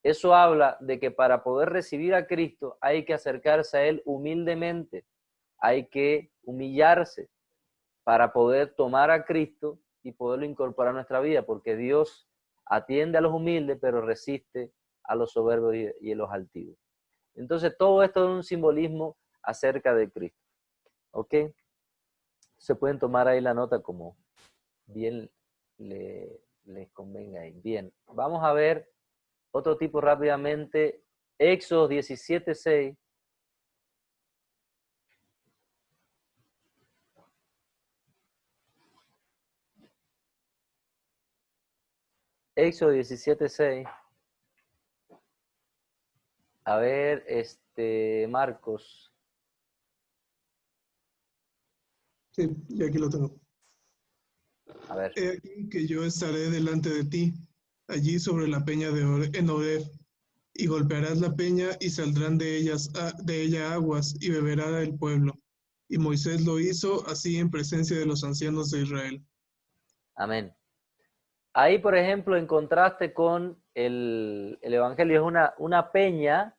Eso habla de que para poder recibir a Cristo hay que acercarse a Él humildemente, hay que humillarse para poder tomar a Cristo y poderlo incorporar a nuestra vida, porque Dios atiende a los humildes, pero resiste a los soberbios y a los altivos. Entonces, todo esto es un simbolismo acerca de Cristo. ¿Ok? Se pueden tomar ahí la nota como bien les convenga ahí. Bien, vamos a ver otro tipo rápidamente. Éxodo 17:6. Éxodo 17:6. A ver, Marcos. Sí, y aquí lo tengo. A ver. He aquí que yo estaré delante de ti, allí sobre la peña en Horeb, y golpearás la peña y saldrán de ella aguas y beberá el pueblo. Y Moisés lo hizo así en presencia de los ancianos de Israel. Amén. Ahí, por ejemplo, en contraste con el Evangelio, es una peña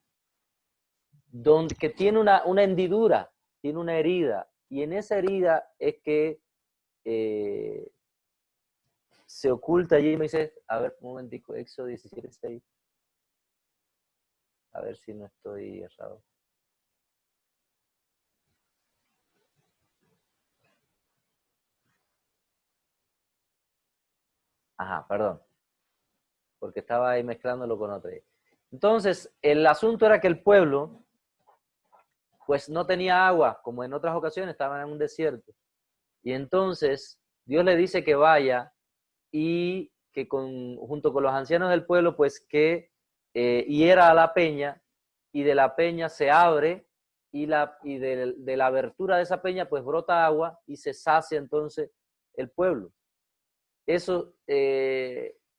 que tiene una hendidura, tiene una herida, y en esa herida es que se oculta allí. Me dice, a ver, un momentico, Éxodo 17:6. A ver si no estoy errado. Ajá, perdón, porque estaba ahí mezclándolo con otro. Entonces, el asunto era que el pueblo, pues no tenía agua, como en otras ocasiones, estaban en un desierto. Y entonces, Dios le dice que vaya y que junto con los ancianos del pueblo, pues que hiera a la peña, y de la peña se abre, y de la abertura de esa peña, pues brota agua y se sacia entonces el pueblo. Eso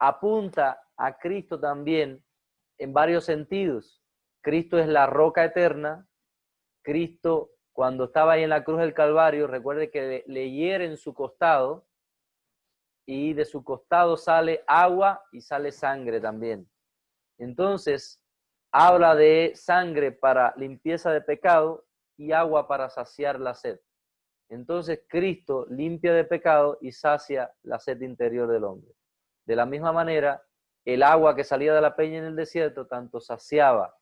apunta a Cristo también en varios sentidos. Cristo es la roca eterna. Cristo, cuando estaba ahí en la cruz del Calvario, recuerde que le hieren su costado, y de su costado sale agua y sale sangre también. Entonces, habla de sangre para limpieza de pecado y agua para saciar la sed. Entonces, Cristo limpia de pecado y sacia la sed interior del hombre. De la misma manera, el agua que salía de la peña en el desierto tanto saciaba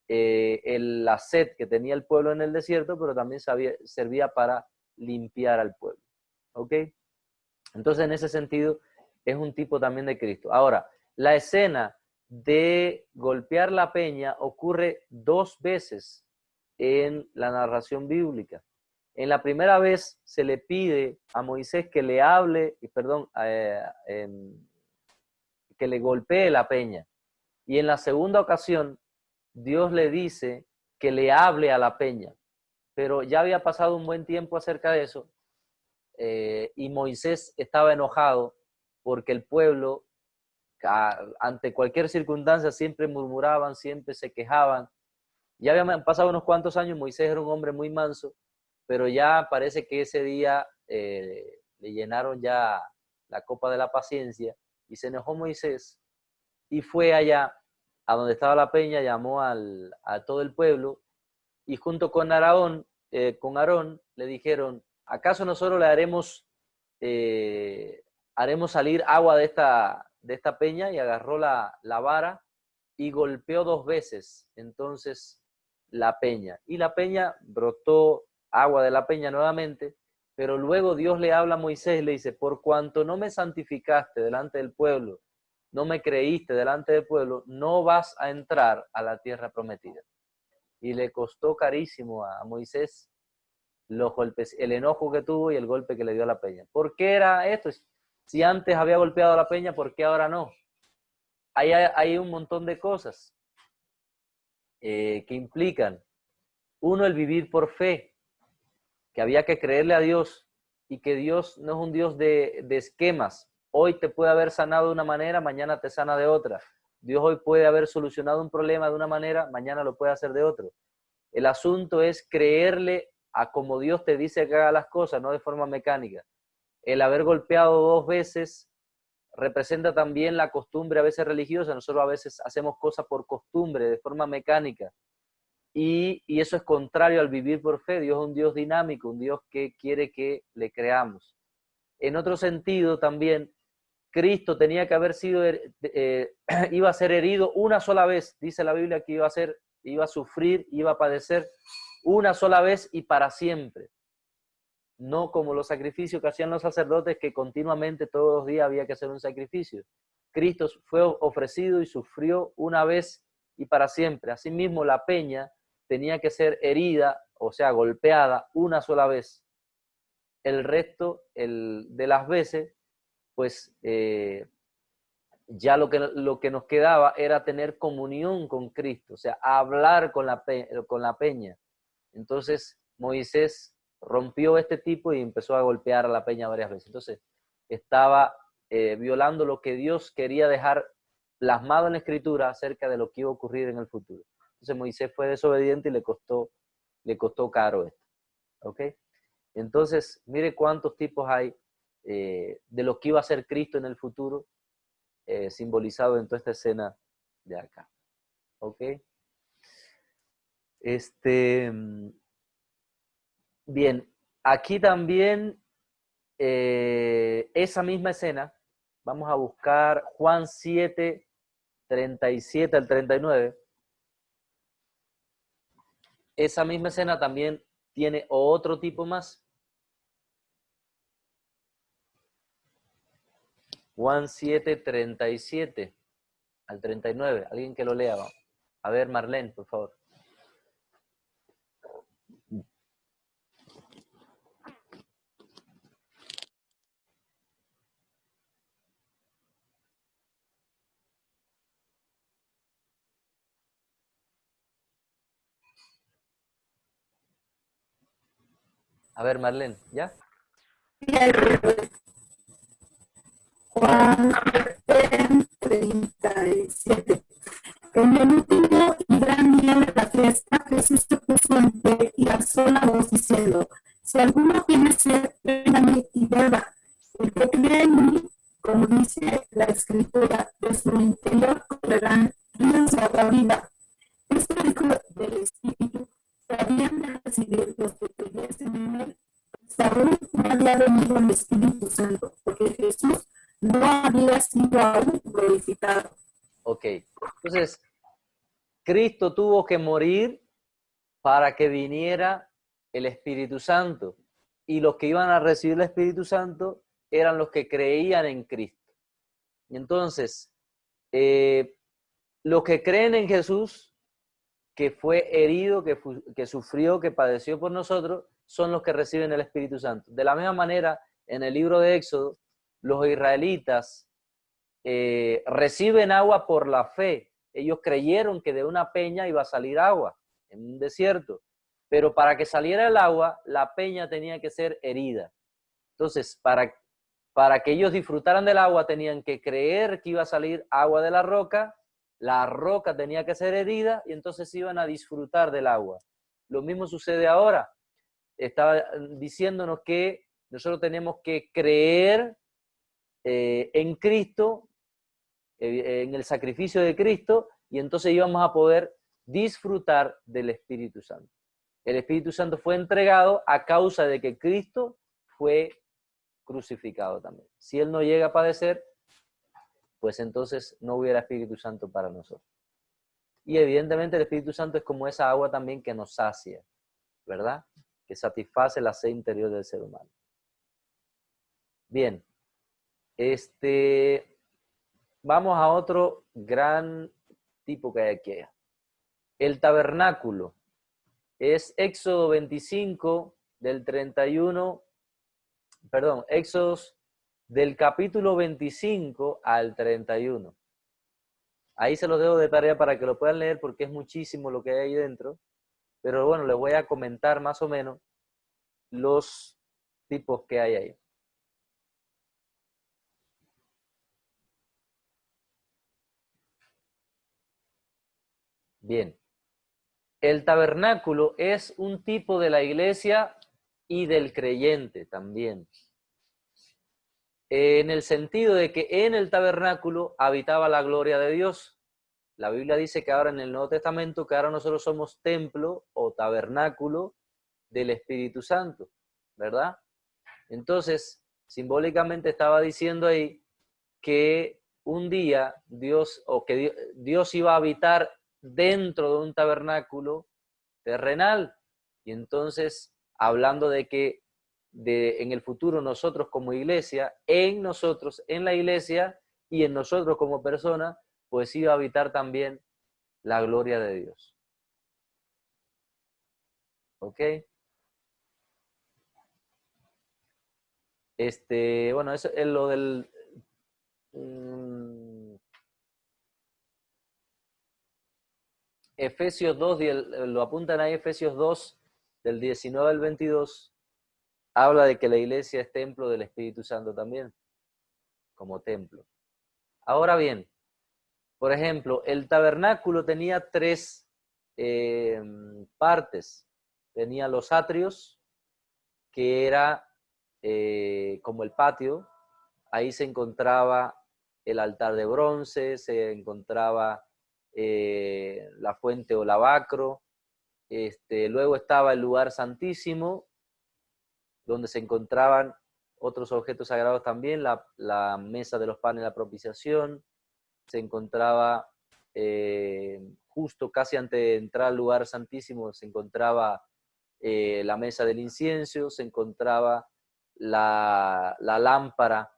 la sed que tenía el pueblo en el desierto, pero también servía para limpiar al pueblo. ¿Ok? Entonces, en ese sentido, es un tipo también de Cristo. Ahora, la escena de golpear la peña ocurre 2 veces en la narración bíblica. En la primera vez se le pide a Moisés que le hable, que le golpee la peña. Y en la segunda ocasión, Dios le dice que le hable a la peña. Pero ya había pasado un buen tiempo acerca de eso, y Moisés estaba enojado porque el pueblo, ante cualquier circunstancia, siempre murmuraban, siempre se quejaban. Ya habían pasado unos cuantos años, Moisés era un hombre muy manso, pero ya parece que ese día le llenaron ya la copa de la paciencia y se enojó Moisés y fue allá a donde estaba la peña, llamó a todo el pueblo y junto con Aarón le dijeron, ¿acaso nosotros le haremos salir agua de esta peña? Y agarró la vara y golpeó 2 veces entonces la peña. Y la peña brotó agua de la peña nuevamente, pero luego Dios le habla a Moisés y le dice, por cuanto no me santificaste delante del pueblo, no me creíste delante del pueblo, no vas a entrar a la tierra prometida. Y le costó carísimo a Moisés los golpes, el enojo que tuvo y el golpe que le dio a la peña. ¿Por qué era esto? Si antes había golpeado a la peña, ¿por qué ahora no? Hay un montón de cosas que implican. Uno, el vivir por fe, que había que creerle a Dios y que Dios no es un Dios de esquemas. Hoy te puede haber sanado de una manera, mañana te sana de otra. Dios hoy puede haber solucionado un problema de una manera, mañana lo puede hacer de otro. El asunto es creerle a como Dios te dice que haga las cosas, no de forma mecánica. El haber golpeado 2 veces representa también la costumbre a veces religiosa. Nosotros a veces hacemos cosas por costumbre, de forma mecánica. Y eso es contrario al vivir por fe. Dios es un Dios dinámico, un Dios que quiere que le creamos. En otro sentido también, Cristo tenía que haber sido, iba a ser herido una sola vez. Dice la Biblia que iba a sufrir, iba a padecer una sola vez y para siempre. No como los sacrificios que hacían los sacerdotes, que continuamente todos los días había que hacer un sacrificio. Cristo fue ofrecido y sufrió una vez y para siempre. Asimismo, la peña tenía que ser herida, o sea, golpeada una sola vez. El resto de las veces, pues ya lo que nos quedaba era tener comunión con Cristo, o sea, hablar con la peña. Entonces, Moisés rompió este tipo y empezó a golpear a la peña varias veces. Entonces, estaba violando lo que Dios quería dejar plasmado en la Escritura acerca de lo que iba a ocurrir en el futuro. Entonces, Moisés fue desobediente y le costó caro esto. ¿Ok? Entonces, mire cuántos tipos hay de lo que iba a ser Cristo en el futuro, simbolizado en toda esta escena de acá. ¿Ok? Bien, aquí también esa misma escena, vamos a buscar Juan 7, 37 al 39. Esa misma escena también tiene otro tipo más. Juan 7, 37 al 39. Alguien que lo lea. A ver, Marlene, por favor. A ver, Marlene, ¿ya? Juan 37. En el último y gran día de la fiesta, Jesús se puso en pie y alzó la voz diciendo, si alguno tiene sed, venga a mí y beba. El que cree en mí, como dice la Escritura, de su interior correrán ríos de agua viva. Este dijo del Espíritu que habían de recibir los que creyesen en él. Aún no había venido el Espíritu Santo, porque Jesús no había sido aún glorificado. Ok, entonces, Cristo tuvo que morir para que viniera el Espíritu Santo. Y los que iban a recibir el Espíritu Santo eran los que creían en Cristo. Y entonces, los que creen en Jesús, que fue herido, que sufrió, que padeció por nosotros, son los que reciben el Espíritu Santo. De la misma manera, en el libro de Éxodo, los israelitas reciben agua por la fe. Ellos creyeron que de una peña iba a salir agua en un desierto, pero para que saliera el agua, la peña tenía que ser herida. Entonces, para que ellos disfrutaran del agua, tenían que creer que iba a salir agua de la roca tenía que ser herida y entonces iban a disfrutar del agua. Lo mismo sucede ahora. Estaba diciéndonos que nosotros tenemos que creer en Cristo, en el sacrificio de Cristo, y entonces íbamos a poder disfrutar del Espíritu Santo. El Espíritu Santo fue entregado a causa de que Cristo fue crucificado también. Si Él no llega a padecer, pues entonces no hubiera Espíritu Santo para nosotros. Y evidentemente el Espíritu Santo es como esa agua también que nos sacia, ¿verdad? Que satisface la sed interior del ser humano. Bien, vamos a otro gran tipo que hay aquí. El tabernáculo. Es Éxodo 25 del 31, perdón, Éxodos del capítulo 25 al 31. Ahí se los dejo de tarea para que lo puedan leer porque es muchísimo lo que hay ahí dentro. Pero bueno, les voy a comentar más o menos los tipos que hay ahí. Bien. El tabernáculo es un tipo de la iglesia y del creyente también. En el sentido de que en el tabernáculo habitaba la gloria de Dios. La Biblia dice que ahora en el Nuevo Testamento, que ahora nosotros somos templo o tabernáculo del Espíritu Santo, ¿verdad? Entonces, simbólicamente estaba diciendo ahí que un día Dios iba a habitar dentro de un tabernáculo terrenal. Y entonces, hablando de que en el futuro nosotros como iglesia, en la iglesia y en nosotros como personas, pues iba a habitar también la gloria de Dios. ¿Ok? Bueno, eso es lo del... Efesios 2, lo apuntan ahí, Efesios 2, del 19 al 22, habla de que la iglesia es templo del Espíritu Santo también, como templo. Ahora bien, por ejemplo, el tabernáculo tenía tres partes. Tenía los atrios, que era como el patio. Ahí se encontraba el altar de bronce, se encontraba la fuente o lavacro. Luego estaba el lugar santísimo, donde se encontraban otros objetos sagrados también, la mesa de los panes de la propiciación. Se encontraba justo casi antes de entrar al lugar santísimo, se encontraba la mesa del incienso, se encontraba la lámpara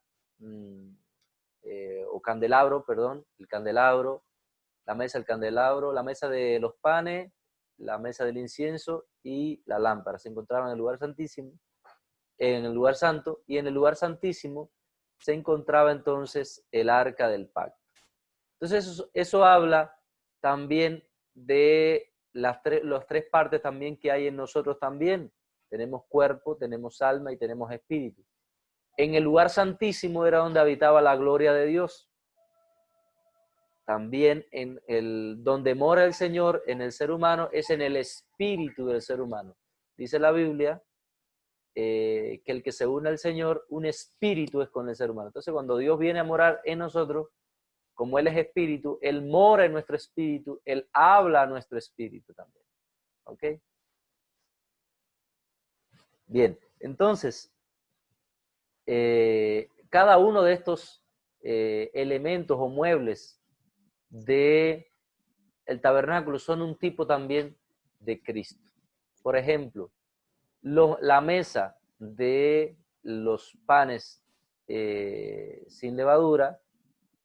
o candelabro, perdón, el candelabro, la mesa del candelabro, la mesa de los panes, la mesa del incienso y la lámpara. Se encontraban en el lugar santísimo, en el lugar santo, y en el lugar santísimo se encontraba entonces el arca del pacto. Entonces eso habla también de las tres partes también que hay en nosotros también. Tenemos cuerpo, tenemos alma y tenemos espíritu. En el lugar santísimo era donde habitaba la gloria de Dios. También donde mora el Señor en el ser humano es en el espíritu del ser humano. Dice la Biblia que el que se une al Señor, un espíritu es con el ser humano. Entonces cuando Dios viene a morar en nosotros, como Él es espíritu, Él mora en nuestro espíritu, Él habla a nuestro espíritu también. ¿Ok? Bien, entonces, cada uno de estos elementos o muebles de el tabernáculo son un tipo también de Cristo. Por ejemplo, la mesa de los panes sin levadura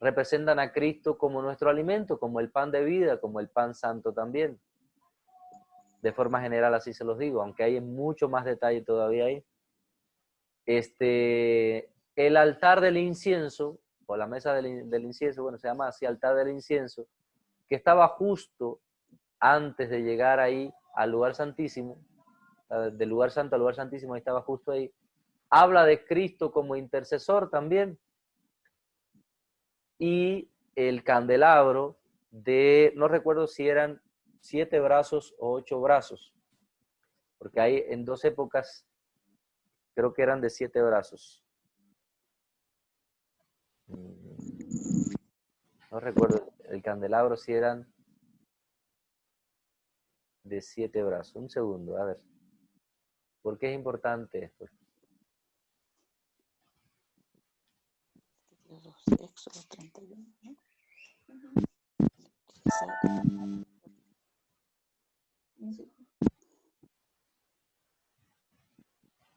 representan a Cristo como nuestro alimento, como el pan de vida, como el pan santo también. De forma general así se los digo, aunque hay mucho más detalle todavía ahí. El altar del incienso, o la mesa del incienso, bueno, se llama así altar del incienso, que estaba justo antes de llegar ahí al lugar santísimo, del lugar santo al lugar santísimo, ahí estaba justo ahí, habla de Cristo como intercesor también, y el candelabro no recuerdo si eran 7 brazos o 8 brazos, porque hay en 2 épocas, creo que eran de 7 brazos. No recuerdo el candelabro si eran de 7 brazos. Un segundo, a ver. ¿Por qué es importante esto? Éxodo 31, ¿no?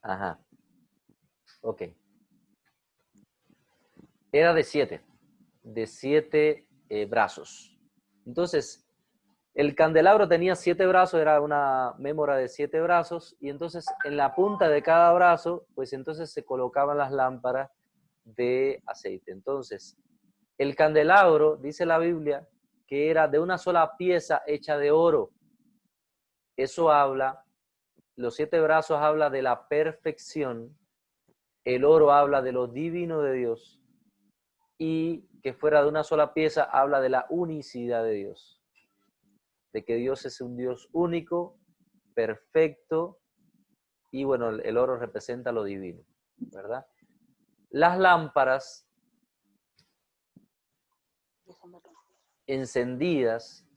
Ajá. Ok. Era de 7 brazos. Entonces, el candelabro tenía 7 brazos, era una mémora de 7 brazos, y entonces en la punta de cada brazo, pues entonces se colocaban las lámparas de aceite. Entonces, el candelabro, dice la Biblia, que era de una sola pieza hecha de oro. Eso habla, los 7 brazos habla de la perfección, el oro habla de lo divino de Dios, y que fuera de una sola pieza habla de la unicidad de Dios, de que Dios es un Dios único, perfecto, y bueno, el oro representa lo divino, ¿verdad? Las lámparas encendidas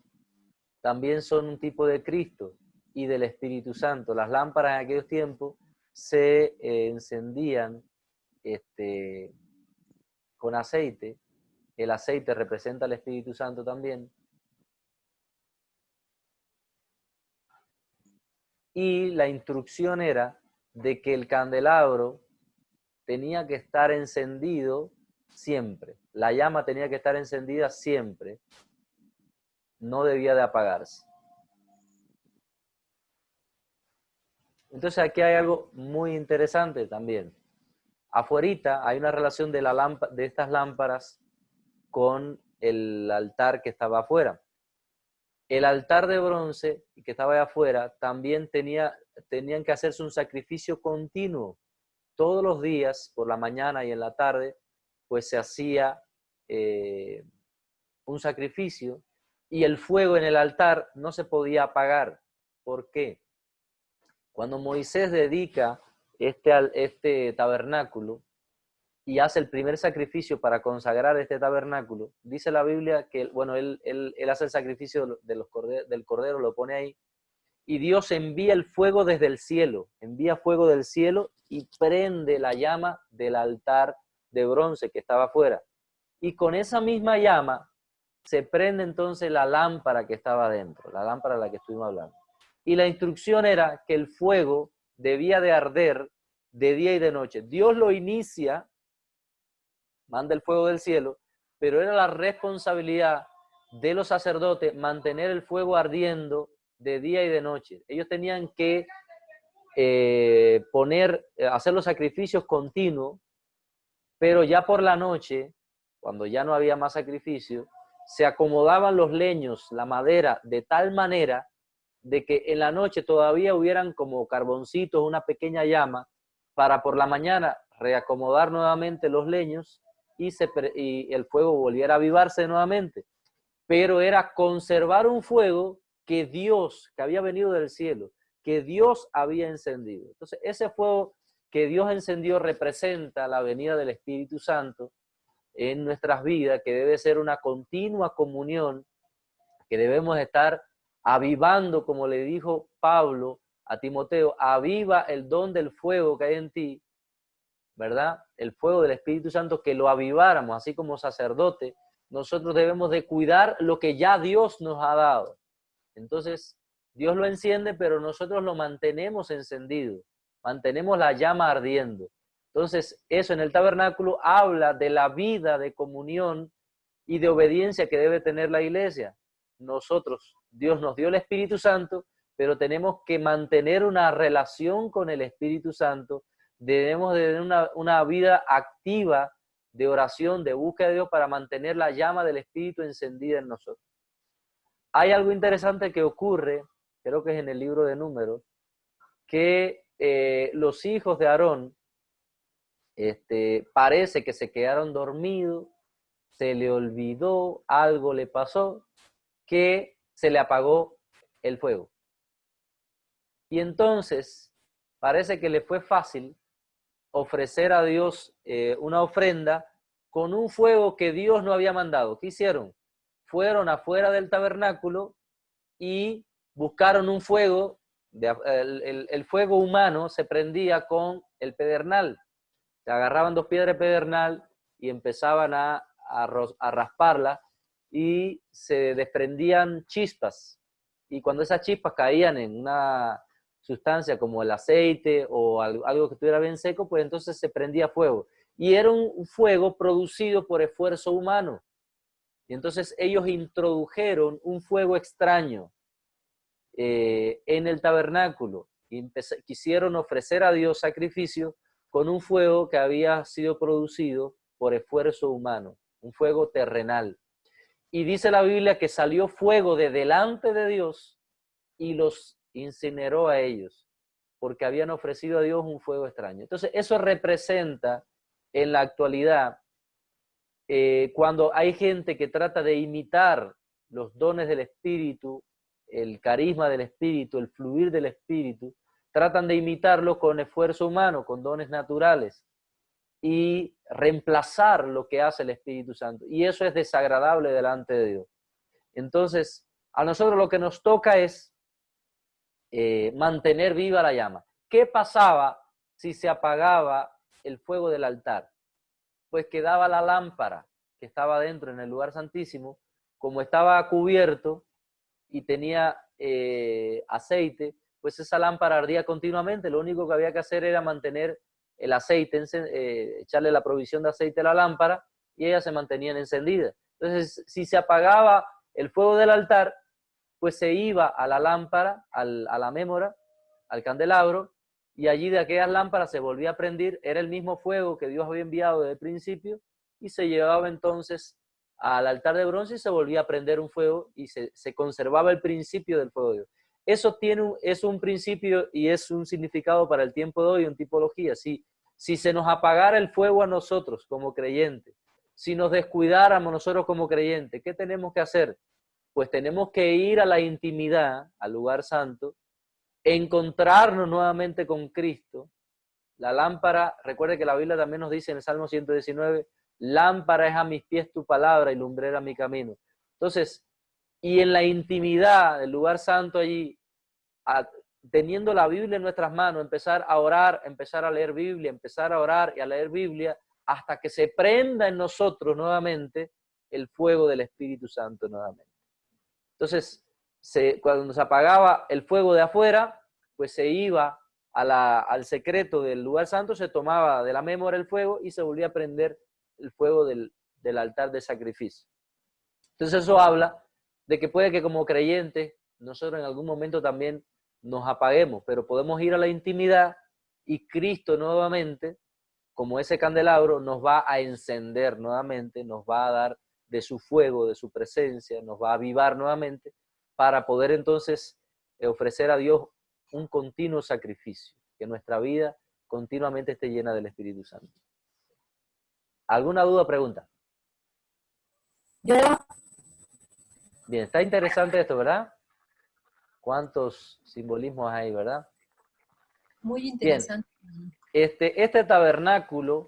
también son un tipo de Cristo y del Espíritu Santo. Las lámparas en aquellos tiempos se encendían con aceite. El aceite representa al Espíritu Santo también. Y la instrucción era de que el candelabro tenía que estar encendido siempre. La llama tenía que estar encendida siempre. No debía de apagarse. Entonces aquí hay algo muy interesante también. Afuerita hay una relación de estas lámparas con el altar que estaba afuera. El altar de bronce que estaba allá afuera también tenían que hacerse un sacrificio continuo. Todos los días, por la mañana y en la tarde, pues se hacía un sacrificio, y el fuego en el altar no se podía apagar. ¿Por qué? Cuando Moisés dedica este tabernáculo y hace el primer sacrificio para consagrar este tabernáculo, dice la Biblia que, bueno, él hace el sacrificio del cordero, lo pone ahí, y Dios envía el fuego desde el cielo, envía fuego del cielo y prende la llama del altar de bronce que estaba afuera. Y con esa misma llama se prende entonces la lámpara que estaba adentro, la lámpara de la que estuvimos hablando. Y la instrucción era que el fuego debía de arder de día y de noche. Dios lo inicia, manda el fuego del cielo, pero era la responsabilidad de los sacerdotes mantener el fuego ardiendo de día y de noche. Ellos tenían que hacer los sacrificios continuos, pero ya por la noche, cuando ya no había más sacrificio, se acomodaban los leños, la madera, de tal manera de que en la noche todavía hubieran como carboncitos, una pequeña llama, para por la mañana reacomodar nuevamente los leños y el fuego volviera a avivarse nuevamente. Pero era conservar un fuego que había venido del cielo, que Dios había encendido. Entonces, ese fuego que Dios encendió representa la venida del Espíritu Santo en nuestras vidas, que debe ser una continua comunión, que debemos estar avivando, como le dijo Pablo a Timoteo, aviva el don del fuego que hay en ti, ¿verdad? El fuego del Espíritu Santo, que lo aviváramos, así como sacerdote, nosotros debemos de cuidar lo que ya Dios nos ha dado. Entonces, Dios lo enciende, pero nosotros lo mantenemos encendido, mantenemos la llama ardiendo. Entonces, eso en el tabernáculo habla de la vida de comunión y de obediencia que debe tener la iglesia. Nosotros, Dios nos dio el Espíritu Santo, pero tenemos que mantener una relación con el Espíritu Santo. Debemos de tener una vida activa de oración, de búsqueda de Dios para mantener la llama del Espíritu encendida en nosotros. Hay algo interesante que ocurre, creo que es en el libro de Números, que los hijos de Aarón parece que se quedaron dormidos, se le olvidó, algo le pasó, que se le apagó el fuego. Y entonces parece que le fue fácil ofrecer a Dios una ofrenda con un fuego que Dios no había mandado. ¿Qué hicieron? Fueron afuera del tabernáculo y buscaron un fuego, el fuego humano se prendía con el pedernal. Se agarraban 2 piedras de pedernal y empezaban a rasparla y se desprendían chispas. Y cuando esas chispas caían en una sustancia como el aceite o algo que estuviera bien seco, pues entonces se prendía fuego. Y era un fuego producido por esfuerzo humano. Y entonces ellos introdujeron un fuego extraño en el tabernáculo y quisieron ofrecer a Dios sacrificio con un fuego que había sido producido por esfuerzo humano, un fuego terrenal. Y dice la Biblia que salió fuego de delante de Dios y los incineró a ellos, porque habían ofrecido a Dios un fuego extraño. Entonces eso representa en la actualidad cuando hay gente que trata de imitar los dones del Espíritu, el carisma del Espíritu, el fluir del Espíritu, tratan de imitarlo con esfuerzo humano, con dones naturales, y reemplazar lo que hace el Espíritu Santo. Y eso es desagradable delante de Dios. Entonces, a nosotros lo que nos toca es mantener viva la llama. ¿Qué pasaba si se apagaba el fuego del altar? Pues quedaba la lámpara que estaba dentro en el lugar santísimo, como estaba cubierto y tenía aceite, pues esa lámpara ardía continuamente. Lo único que había que hacer era mantener el aceite, echarle la provisión de aceite a la lámpara y ellas se mantenían encendidas. Entonces, si se apagaba el fuego del altar, pues se iba a la lámpara, a la mémora, al candelabro, y allí de aquellas lámparas se volvía a prender. Era el mismo fuego que Dios había enviado desde el principio y se llevaba entonces al altar de bronce y se volvía a prender un fuego y se conservaba el principio del fuego de Dios. Eso es un principio y es un significado para el tiempo de hoy, en tipología. Si se nos apagara el fuego a nosotros como creyentes, si nos descuidáramos nosotros como creyentes, ¿qué tenemos que hacer? Pues tenemos que ir a la intimidad, al lugar santo, encontrarnos nuevamente con Cristo. La lámpara, recuerde que la Biblia también nos dice en el Salmo 119, lámpara es a mis pies tu palabra y lumbrera mi camino. Entonces, y en la intimidad del lugar santo allí, teniendo la Biblia en nuestras manos, empezar a orar, empezar a leer Biblia, empezar a orar y a leer Biblia, hasta que se prenda en nosotros nuevamente el fuego del Espíritu Santo nuevamente. Entonces, cuando se apagaba el fuego de afuera, pues se iba al secreto del lugar santo, se tomaba de la mémora el fuego y se volvía a prender el fuego del altar de sacrificio. Entonces eso habla de que puede que como creyentes nosotros en algún momento también nos apaguemos, pero podemos ir a la intimidad y Cristo nuevamente, como ese candelabro, nos va a encender nuevamente, nos va a dar de su fuego, de su presencia, nos va a avivar nuevamente para poder entonces ofrecer a Dios un continuo sacrificio, que nuestra vida continuamente esté llena del Espíritu Santo. ¿Alguna duda o pregunta? Yo. Bien, está interesante esto, ¿verdad? ¿Cuántos simbolismos hay, verdad? Muy interesante. Bien. Este tabernáculo,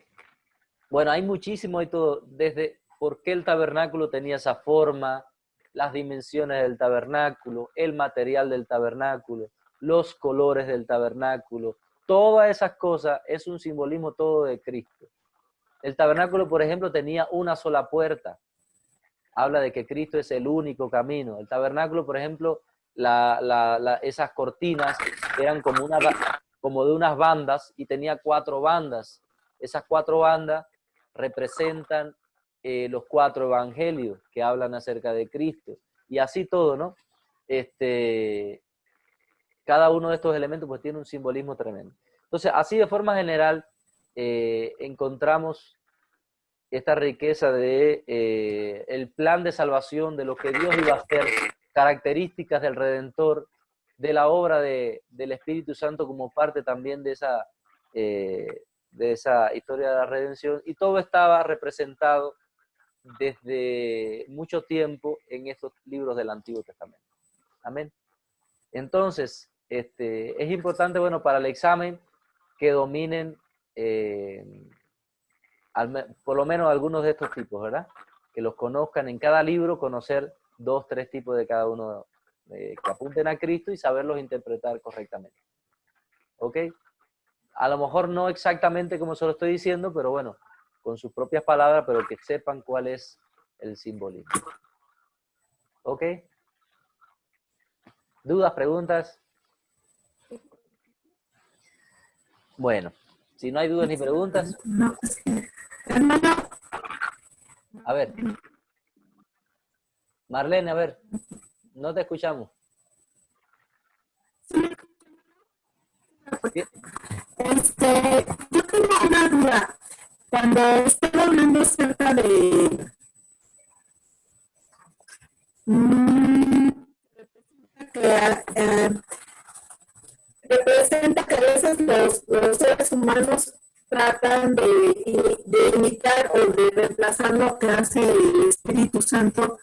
bueno, hay muchísimo y todo, desde por qué el tabernáculo tenía esa forma, las dimensiones del tabernáculo, el material del tabernáculo, los colores del tabernáculo, todas esas cosas es un simbolismo todo de Cristo. El tabernáculo, por ejemplo, tenía una sola puerta. habla de que Cristo es el único camino. El tabernáculo, por ejemplo, esas cortinas eran como de unas bandas y tenía 4 bandas. Esas 4 bandas representan los 4 evangelios que hablan acerca de Cristo. Y así todo, ¿no? Cada uno de estos elementos pues tiene un simbolismo tremendo. Entonces, así de forma general, encontramos esta riqueza de el plan de salvación, de lo que Dios iba a hacer, características del Redentor, de la obra del Espíritu Santo como parte también de esa historia de la redención, y todo estaba representado desde mucho tiempo en estos libros del Antiguo Testamento. Amén. Entonces, es importante, bueno, para el examen que dominen por lo menos algunos de estos tipos, ¿verdad? Que los conozcan en cada libro, conocer 2, 3 tipos de cada uno que apunten a Cristo y saberlos interpretar correctamente. ¿Ok? A lo mejor no exactamente como se lo estoy diciendo, pero bueno, con sus propias palabras, pero que sepan cuál es el simbolismo. ¿Ok? ¿Dudas, preguntas? Bueno, si no hay dudas ni preguntas. No, es que, hermano. A ver. Marlene, a ver. No te escuchamos. Yo tengo una duda. Cuando estaba hablando acerca de representa que a veces los seres humanos tratan de imitar o de reemplazar lo que hace el Espíritu Santo.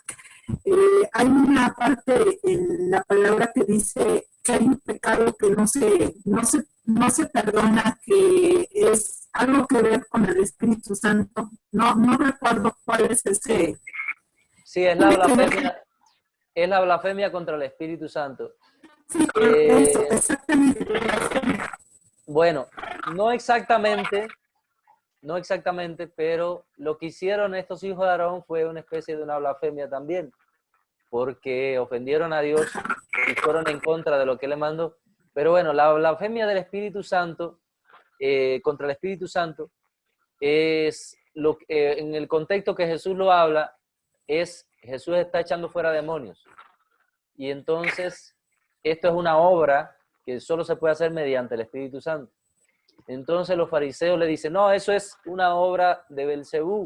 Hay una parte en la palabra que dice que hay un pecado que no se perdona, que es algo que ver con el Espíritu Santo. No recuerdo cuál es ese. Sí, es la blasfemia contra el Espíritu Santo. Sí, eso, exactamente. Bueno, no exactamente, pero lo que hicieron estos hijos de Aarón fue una especie de una blasfemia también, porque ofendieron a Dios y fueron en contra de lo que Él le mandó. Pero bueno, la blasfemia del Espíritu Santo, contra el Espíritu Santo, es en el contexto que Jesús lo habla, Jesús está echando fuera demonios. Y entonces, esto es una obra que solo se puede hacer mediante el Espíritu Santo. Entonces los fariseos le dicen, no, eso es una obra de Belcebú,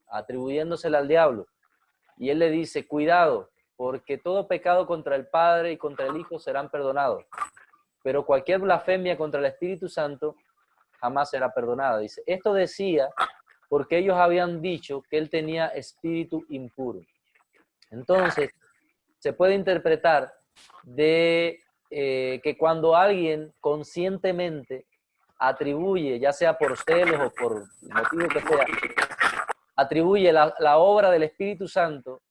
atribuyéndosela al diablo. Y él le dice, cuidado, porque todo pecado contra el Padre y contra el Hijo serán perdonados. Pero cualquier blasfemia contra el Espíritu Santo jamás será perdonada. Dice, esto decía porque ellos habían dicho que él tenía espíritu impuro. Entonces, se puede interpretar de que cuando alguien conscientemente atribuye, ya sea por celos o por el motivo que sea, atribuye la obra del Espíritu Santo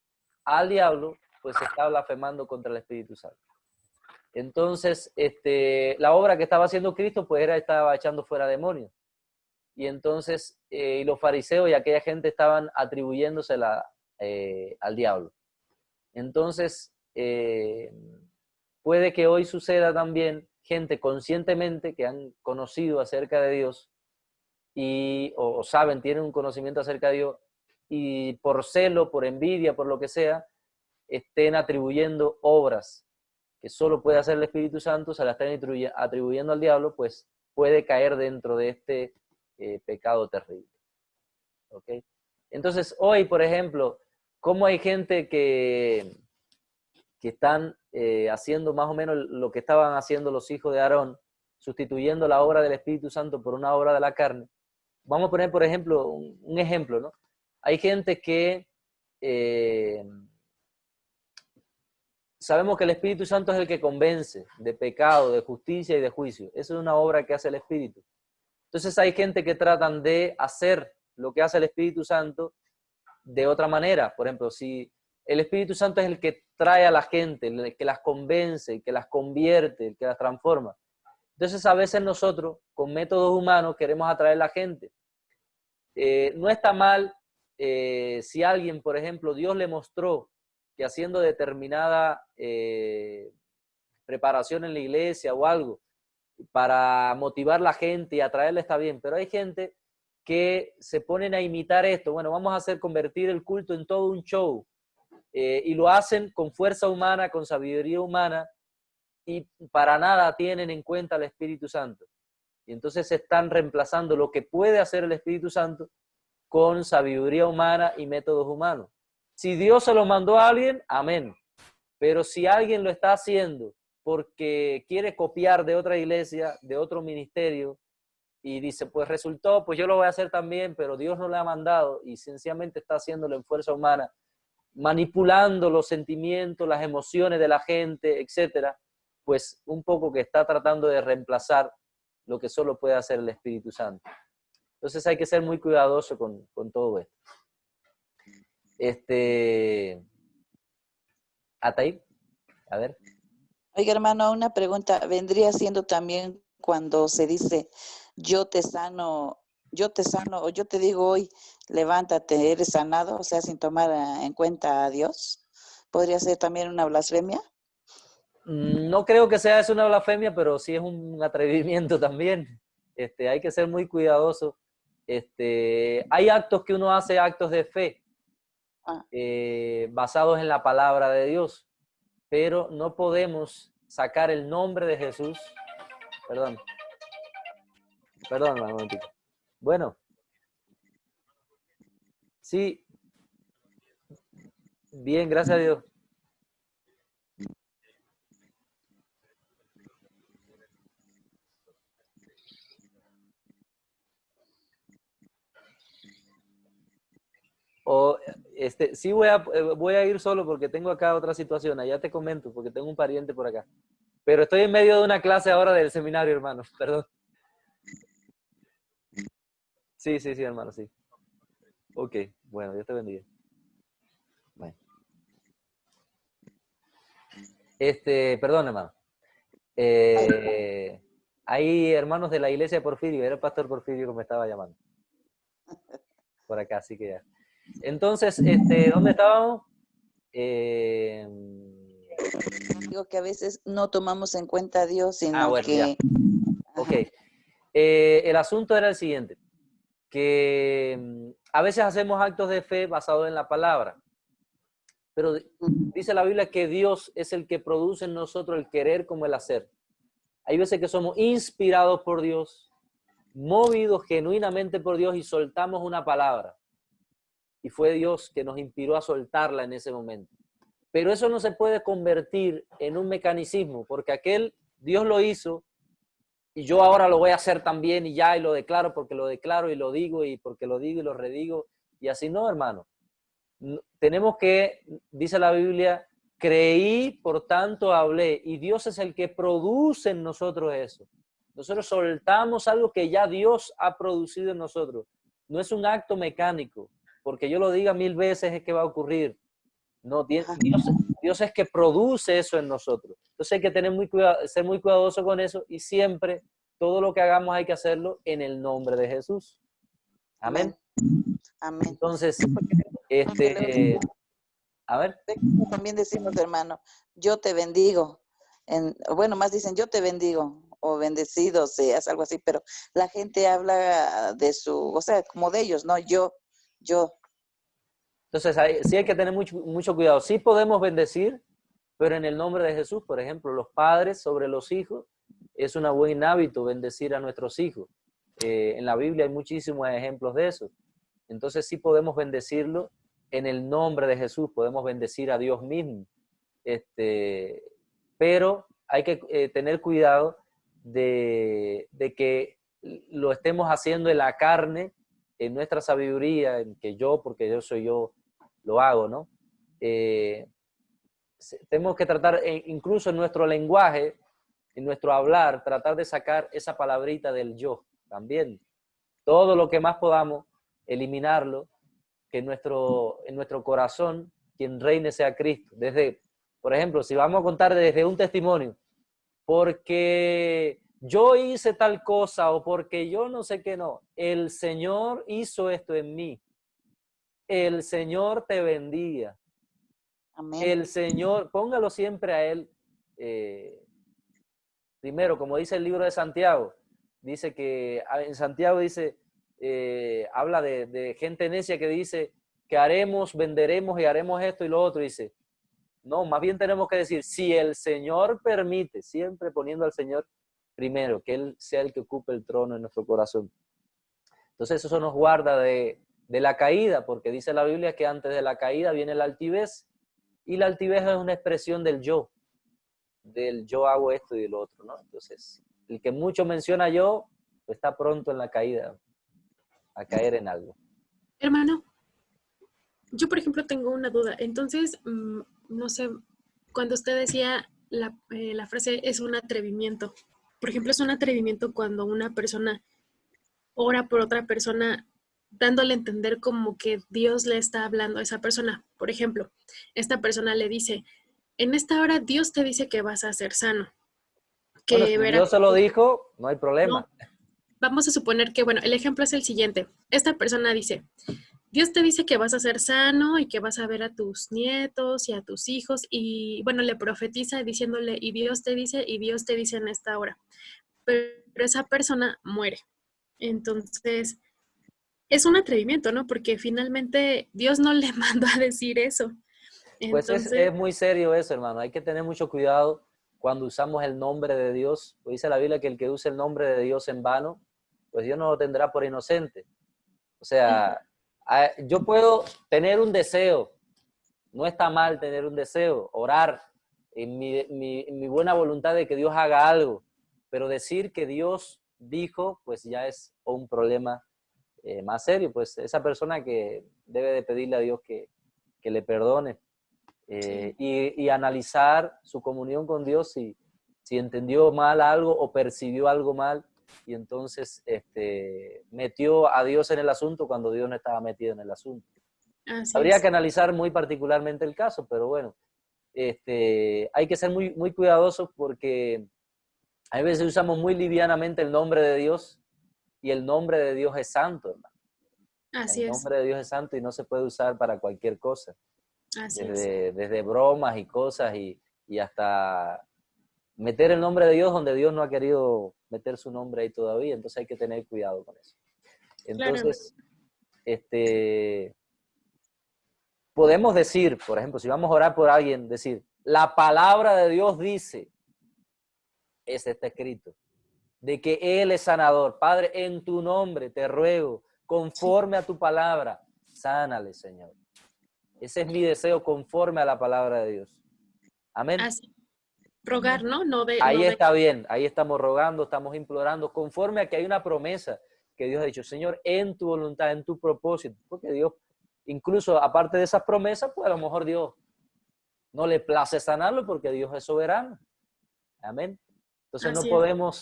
al diablo, pues se está blasfemando contra el Espíritu Santo. Entonces, la obra que estaba haciendo Cristo, pues estaba echando fuera demonios. Y entonces, los fariseos y aquella gente estaban atribuyéndosela al diablo. Entonces, puede que hoy suceda también gente conscientemente que han conocido acerca de Dios o saben, tienen un conocimiento acerca de Dios y por celo, por envidia, por lo que sea, estén atribuyendo obras que solo puede hacer el Espíritu Santo, se las estén atribuyendo al diablo, pues puede caer dentro de este pecado terrible. ¿Okay? Entonces, hoy, por ejemplo, ¿cómo hay gente que están haciendo más o menos lo que estaban haciendo los hijos de Aarón, sustituyendo la obra del Espíritu Santo por una obra de la carne? Vamos a poner, por ejemplo, un ejemplo, ¿no? Hay gente que sabemos que el Espíritu Santo es el que convence de pecado, de justicia y de juicio. Eso es una obra que hace el Espíritu. Entonces hay gente que tratan de hacer lo que hace el Espíritu Santo de otra manera. Por ejemplo, si el Espíritu Santo es el que trae a la gente, el que las convence, el que las convierte, el que las transforma. Entonces a veces nosotros, con métodos humanos, queremos atraer a la gente. No está mal si alguien, por ejemplo, Dios le mostró que haciendo determinada preparación en la iglesia o algo para motivar a la gente y atraerla, está bien, pero hay gente que se ponen a imitar esto. Bueno, vamos a hacer convertir el culto en todo un show, y lo hacen con fuerza humana, con sabiduría humana, y para nada tienen en cuenta al Espíritu Santo. Y entonces se están reemplazando lo que puede hacer el Espíritu Santo con sabiduría humana y métodos humanos. Si Dios se lo mandó a alguien, amén. Pero si alguien lo está haciendo porque quiere copiar de otra iglesia, de otro ministerio, y dice, pues resultó, pues yo lo voy a hacer también, pero Dios no le ha mandado, y sencillamente está haciéndolo en fuerza humana, manipulando los sentimientos, las emociones de la gente, etcétera, pues un poco que está tratando de reemplazar lo que solo puede hacer el Espíritu Santo. Entonces hay que ser muy cuidadoso con todo esto. ¿Hasta ahí? A ver. Oiga, hermano, una pregunta. ¿Vendría siendo también cuando se dice, yo te sano, o yo te digo hoy, levántate, eres sanado, o sea, sin tomar en cuenta a Dios? ¿Podría ser también una blasfemia? No creo que sea eso una blasfemia, pero sí es un atrevimiento también. Hay que ser muy cuidadoso. Hay actos que uno hace, actos de fe, basados en la palabra de Dios, pero no podemos sacar el nombre de Jesús. Perdón, un momentito. Bueno, sí, bien, gracias a Dios. Sí voy a ir solo porque tengo acá otra situación, allá te comento porque tengo un pariente por acá. Pero estoy en medio de una clase ahora del seminario, hermano, perdón. Sí, hermano, sí. Ok, bueno, Dios te bendiga. Bueno. Perdón, hermano. Hay hermanos de la iglesia de Porfirio, era el pastor Porfirio que me estaba llamando. Por acá, así que ya. Entonces, ¿dónde estábamos? Digo que a veces no tomamos en cuenta a Dios, sino bueno, que... ya. Ok. El asunto era el siguiente, que a veces hacemos actos de fe basados en la palabra, pero dice la Biblia que Dios es el que produce en nosotros el querer como el hacer. Hay veces que somos inspirados por Dios, movidos genuinamente por Dios y soltamos una palabra. Y fue Dios que nos inspiró a soltarla en ese momento. Pero eso no se puede convertir en un mecanismo, porque aquel Dios lo hizo y yo ahora lo voy a hacer también y ya, y lo declaro porque lo declaro y lo digo y porque lo digo y lo redigo. Y así no, hermano. Tenemos que, dice la Biblia, creí, por tanto hablé. Y Dios es el que produce en nosotros eso. Nosotros soltamos algo que ya Dios ha producido en nosotros. No es un acto mecánico, porque yo lo diga 1000 veces es que va a ocurrir. No, Dios es que produce eso en nosotros. Entonces hay que ser muy cuidadoso con eso y siempre todo lo que hagamos hay que hacerlo en el nombre de Jesús. Amén. Amén. Entonces, a ver. También decimos, hermano, yo te bendigo. Bueno, más dicen, yo te bendigo o bendecido seas, algo así, pero la gente habla de o sea, como de ellos, ¿no? Yo. Entonces, sí hay que tener mucho cuidado. Sí podemos bendecir, pero en el nombre de Jesús, por ejemplo, los padres sobre los hijos, es un buen hábito bendecir a nuestros hijos. En la Biblia hay muchísimos ejemplos de eso. Entonces, sí podemos bendecirlo en el nombre de Jesús, podemos bendecir a Dios mismo. Pero hay que tener cuidado de que lo estemos haciendo en la carne, en nuestra sabiduría, en que yo, porque yo soy yo, lo hago, ¿no? Tenemos que tratar, incluso en nuestro lenguaje, en nuestro hablar, tratar de sacar esa palabrita del yo también. Todo lo que más podamos, eliminarlo, que en nuestro corazón quien reine sea Cristo. Por ejemplo, si vamos a contar desde un testimonio, porque yo hice tal cosa o porque yo no sé qué no, el Señor hizo esto en mí. el Señor te bendiga. Amén. El Señor, póngalo siempre a Él. Primero, como dice el libro de Santiago, dice que en Santiago dice, habla de gente necia que dice que haremos, venderemos y haremos esto y lo otro. Dice, no, más bien tenemos que decir, si el Señor permite, siempre poniendo al Señor primero, que Él sea el que ocupe el trono en nuestro corazón. Entonces eso nos guarda de la caída, porque dice la Biblia que antes de la caída viene la altivez, y la altivez es una expresión del yo hago esto y lo otro, ¿no? Entonces, el que mucho menciona yo, pues está pronto en la caída, a caer en algo. Hermano, yo por ejemplo tengo una duda. Entonces, no sé, cuando usted decía la frase es un atrevimiento, por ejemplo, es un atrevimiento cuando una persona ora por otra persona dándole a entender como que Dios le está hablando a esa persona. Por ejemplo, esta persona le dice, en esta hora Dios te dice que vas a ser sano. Que Bueno, si Dios se lo dijo, no hay problema. No, vamos a suponer que, bueno, el ejemplo es el siguiente. Esta persona dice, Dios te dice que vas a ser sano y que vas a ver a tus nietos y a tus hijos y, bueno, le profetiza diciéndole, y Dios te dice en esta hora. Pero esa persona muere. Entonces, es un atrevimiento, ¿no? Porque finalmente Dios no le mandó a decir eso. Pues es muy serio eso, hermano. Hay que tener mucho cuidado cuando usamos el nombre de Dios. Pues dice la Biblia que el que use el nombre de Dios en vano, pues Dios no lo tendrá por inocente. O sea, yo puedo tener un deseo. No está mal tener un deseo, orar en mi buena voluntad de que Dios haga algo. Pero decir que Dios dijo, pues ya es un problema más serio. Pues esa persona que debe de pedirle a Dios que le perdone. Y analizar su comunión con Dios si entendió mal algo o percibió algo mal y entonces metió a Dios en el asunto cuando Dios no estaba metido en el asunto. Habría que analizar muy particularmente el caso, pero bueno, hay que ser muy, muy cuidadosos porque a veces usamos muy livianamente el nombre de Dios y el nombre de Dios es santo, hermano. El nombre de Dios es santo y no se puede usar para cualquier cosa. Desde bromas y cosas y hasta meter el nombre de Dios donde Dios no ha querido meter su nombre ahí todavía, entonces hay que tener cuidado con eso. Entonces, podemos decir, por ejemplo, si vamos a orar por alguien, decir, la palabra de Dios dice, está escrito, de que Él es sanador. Padre, en tu nombre te ruego, conforme a tu palabra, sánale, Señor. Ese es mi deseo conforme a la palabra de Dios. Amén. Así. Rogar, ¿no? Ahí está bien, ahí estamos rogando, estamos implorando, conforme a que hay una promesa que Dios ha dicho, Señor, en tu voluntad, en tu propósito, porque Dios, incluso aparte de esas promesas, pues a lo mejor Dios no le place sanarlo porque Dios es soberano. Amén. Entonces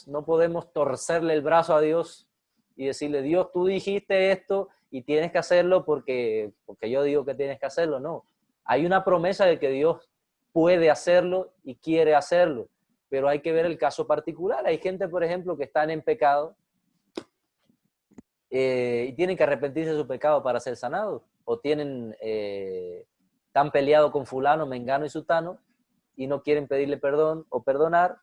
no podemos torcerle el brazo a Dios y decirle, Dios, tú dijiste esto y tienes que hacerlo porque yo digo que tienes que hacerlo. No, hay una promesa de que Dios puede hacerlo y quiere hacerlo, pero hay que ver el caso particular. Hay gente, por ejemplo, que están en pecado y tienen que arrepentirse de su pecado para ser sanados, o están peleados con fulano, mengano y sutano y no quieren pedirle perdón o perdonar,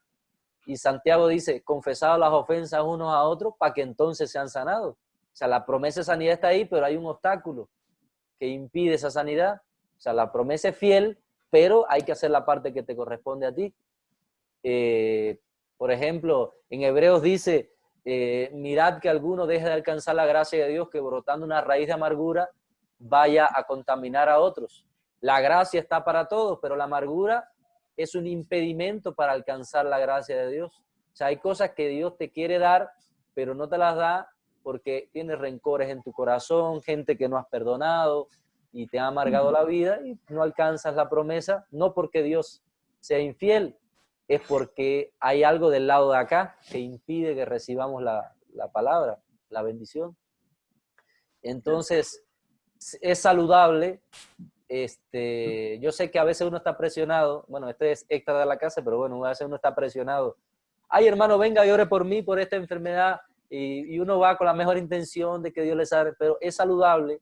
y Santiago dice, confesad las ofensas unos a otros para que entonces sean sanados. O sea, la promesa de sanidad está ahí, pero hay un obstáculo que impide esa sanidad. O sea, la promesa es fiel, pero hay que hacer la parte que te corresponde a ti. Por ejemplo, en Hebreos dice, mirad que alguno deje de alcanzar la gracia de Dios, que brotando una raíz de amargura vaya a contaminar a otros. La gracia está para todos, pero la amargura es un impedimento para alcanzar la gracia de Dios. O sea, hay cosas que Dios te quiere dar, pero no te las da porque tienes rencores en tu corazón, gente que no has perdonado y te ha amargado la vida y no alcanzas la promesa, no porque Dios sea infiel, es porque hay algo del lado de acá que impide que recibamos la palabra, la bendición. Entonces, es saludable. Yo sé que a veces uno está presionado, bueno, este es extra de la casa, pero bueno, a veces uno está presionado. Ay, hermano, venga y ore por mí, por esta enfermedad, y uno va con la mejor intención de que Dios le salve, pero es saludable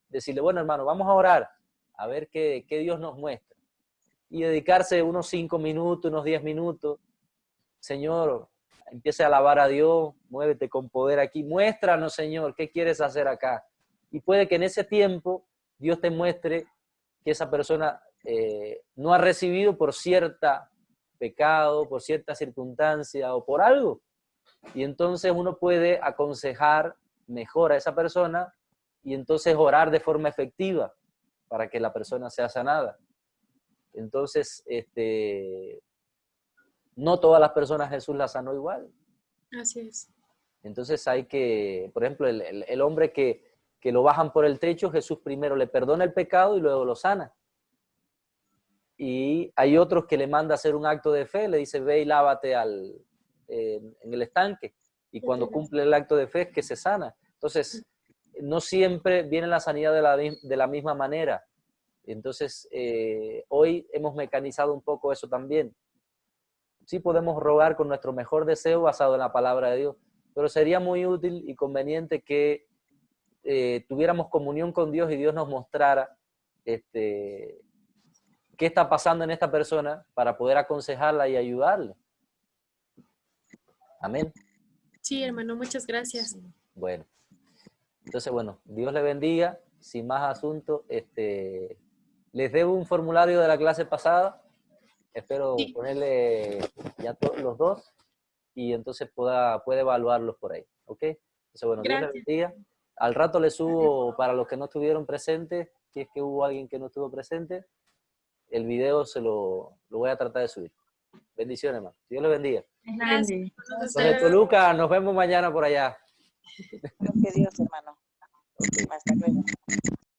decirle, bueno, hermano, vamos a orar, a ver qué Dios nos muestra. Y dedicarse unos 5 minutos, unos 10 minutos. Señor, empiece a alabar a Dios, muévete con poder aquí, muéstranos, Señor, qué quieres hacer acá. Y puede que en ese tiempo Dios te muestre que esa persona no ha recibido por cierta pecado, por cierta circunstancia o por algo. Y entonces uno puede aconsejar mejor a esa persona y entonces orar de forma efectiva para que la persona sea sanada. Entonces, no todas las personas Jesús las sanó igual. Así es. Entonces hay que, por ejemplo, el hombre que lo bajan por el techo, Jesús primero le perdona el pecado y luego lo sana. Y hay otros que le manda a hacer un acto de fe, le dice, ve y lávate en el estanque. Y cuando cumple el acto de fe es que se sana. Entonces, no siempre viene la sanidad de la misma manera. Entonces, hoy hemos mecanizado un poco eso también. Sí podemos rogar con nuestro mejor deseo basado en la palabra de Dios, pero sería muy útil y conveniente que tuviéramos comunión con Dios y Dios nos mostrara qué está pasando en esta persona para poder aconsejarla y ayudarla. Amén. Sí, hermano, muchas gracias. Bueno, entonces, bueno, Dios le bendiga. Sin más asuntos, les debo un formulario de la clase pasada. Espero ponerle ya los dos y entonces puede evaluarlos por ahí. ¿Ok? Entonces, bueno, Dios le bendiga. Al rato le subo, para los que no estuvieron presentes, si es que hubo alguien que no estuvo presente, el video lo voy a tratar de subir. Bendiciones, hermano. Dios le bendiga. Gracias. Don Toluca, nos vemos mañana por allá. Que Dios, hermano. Hasta luego.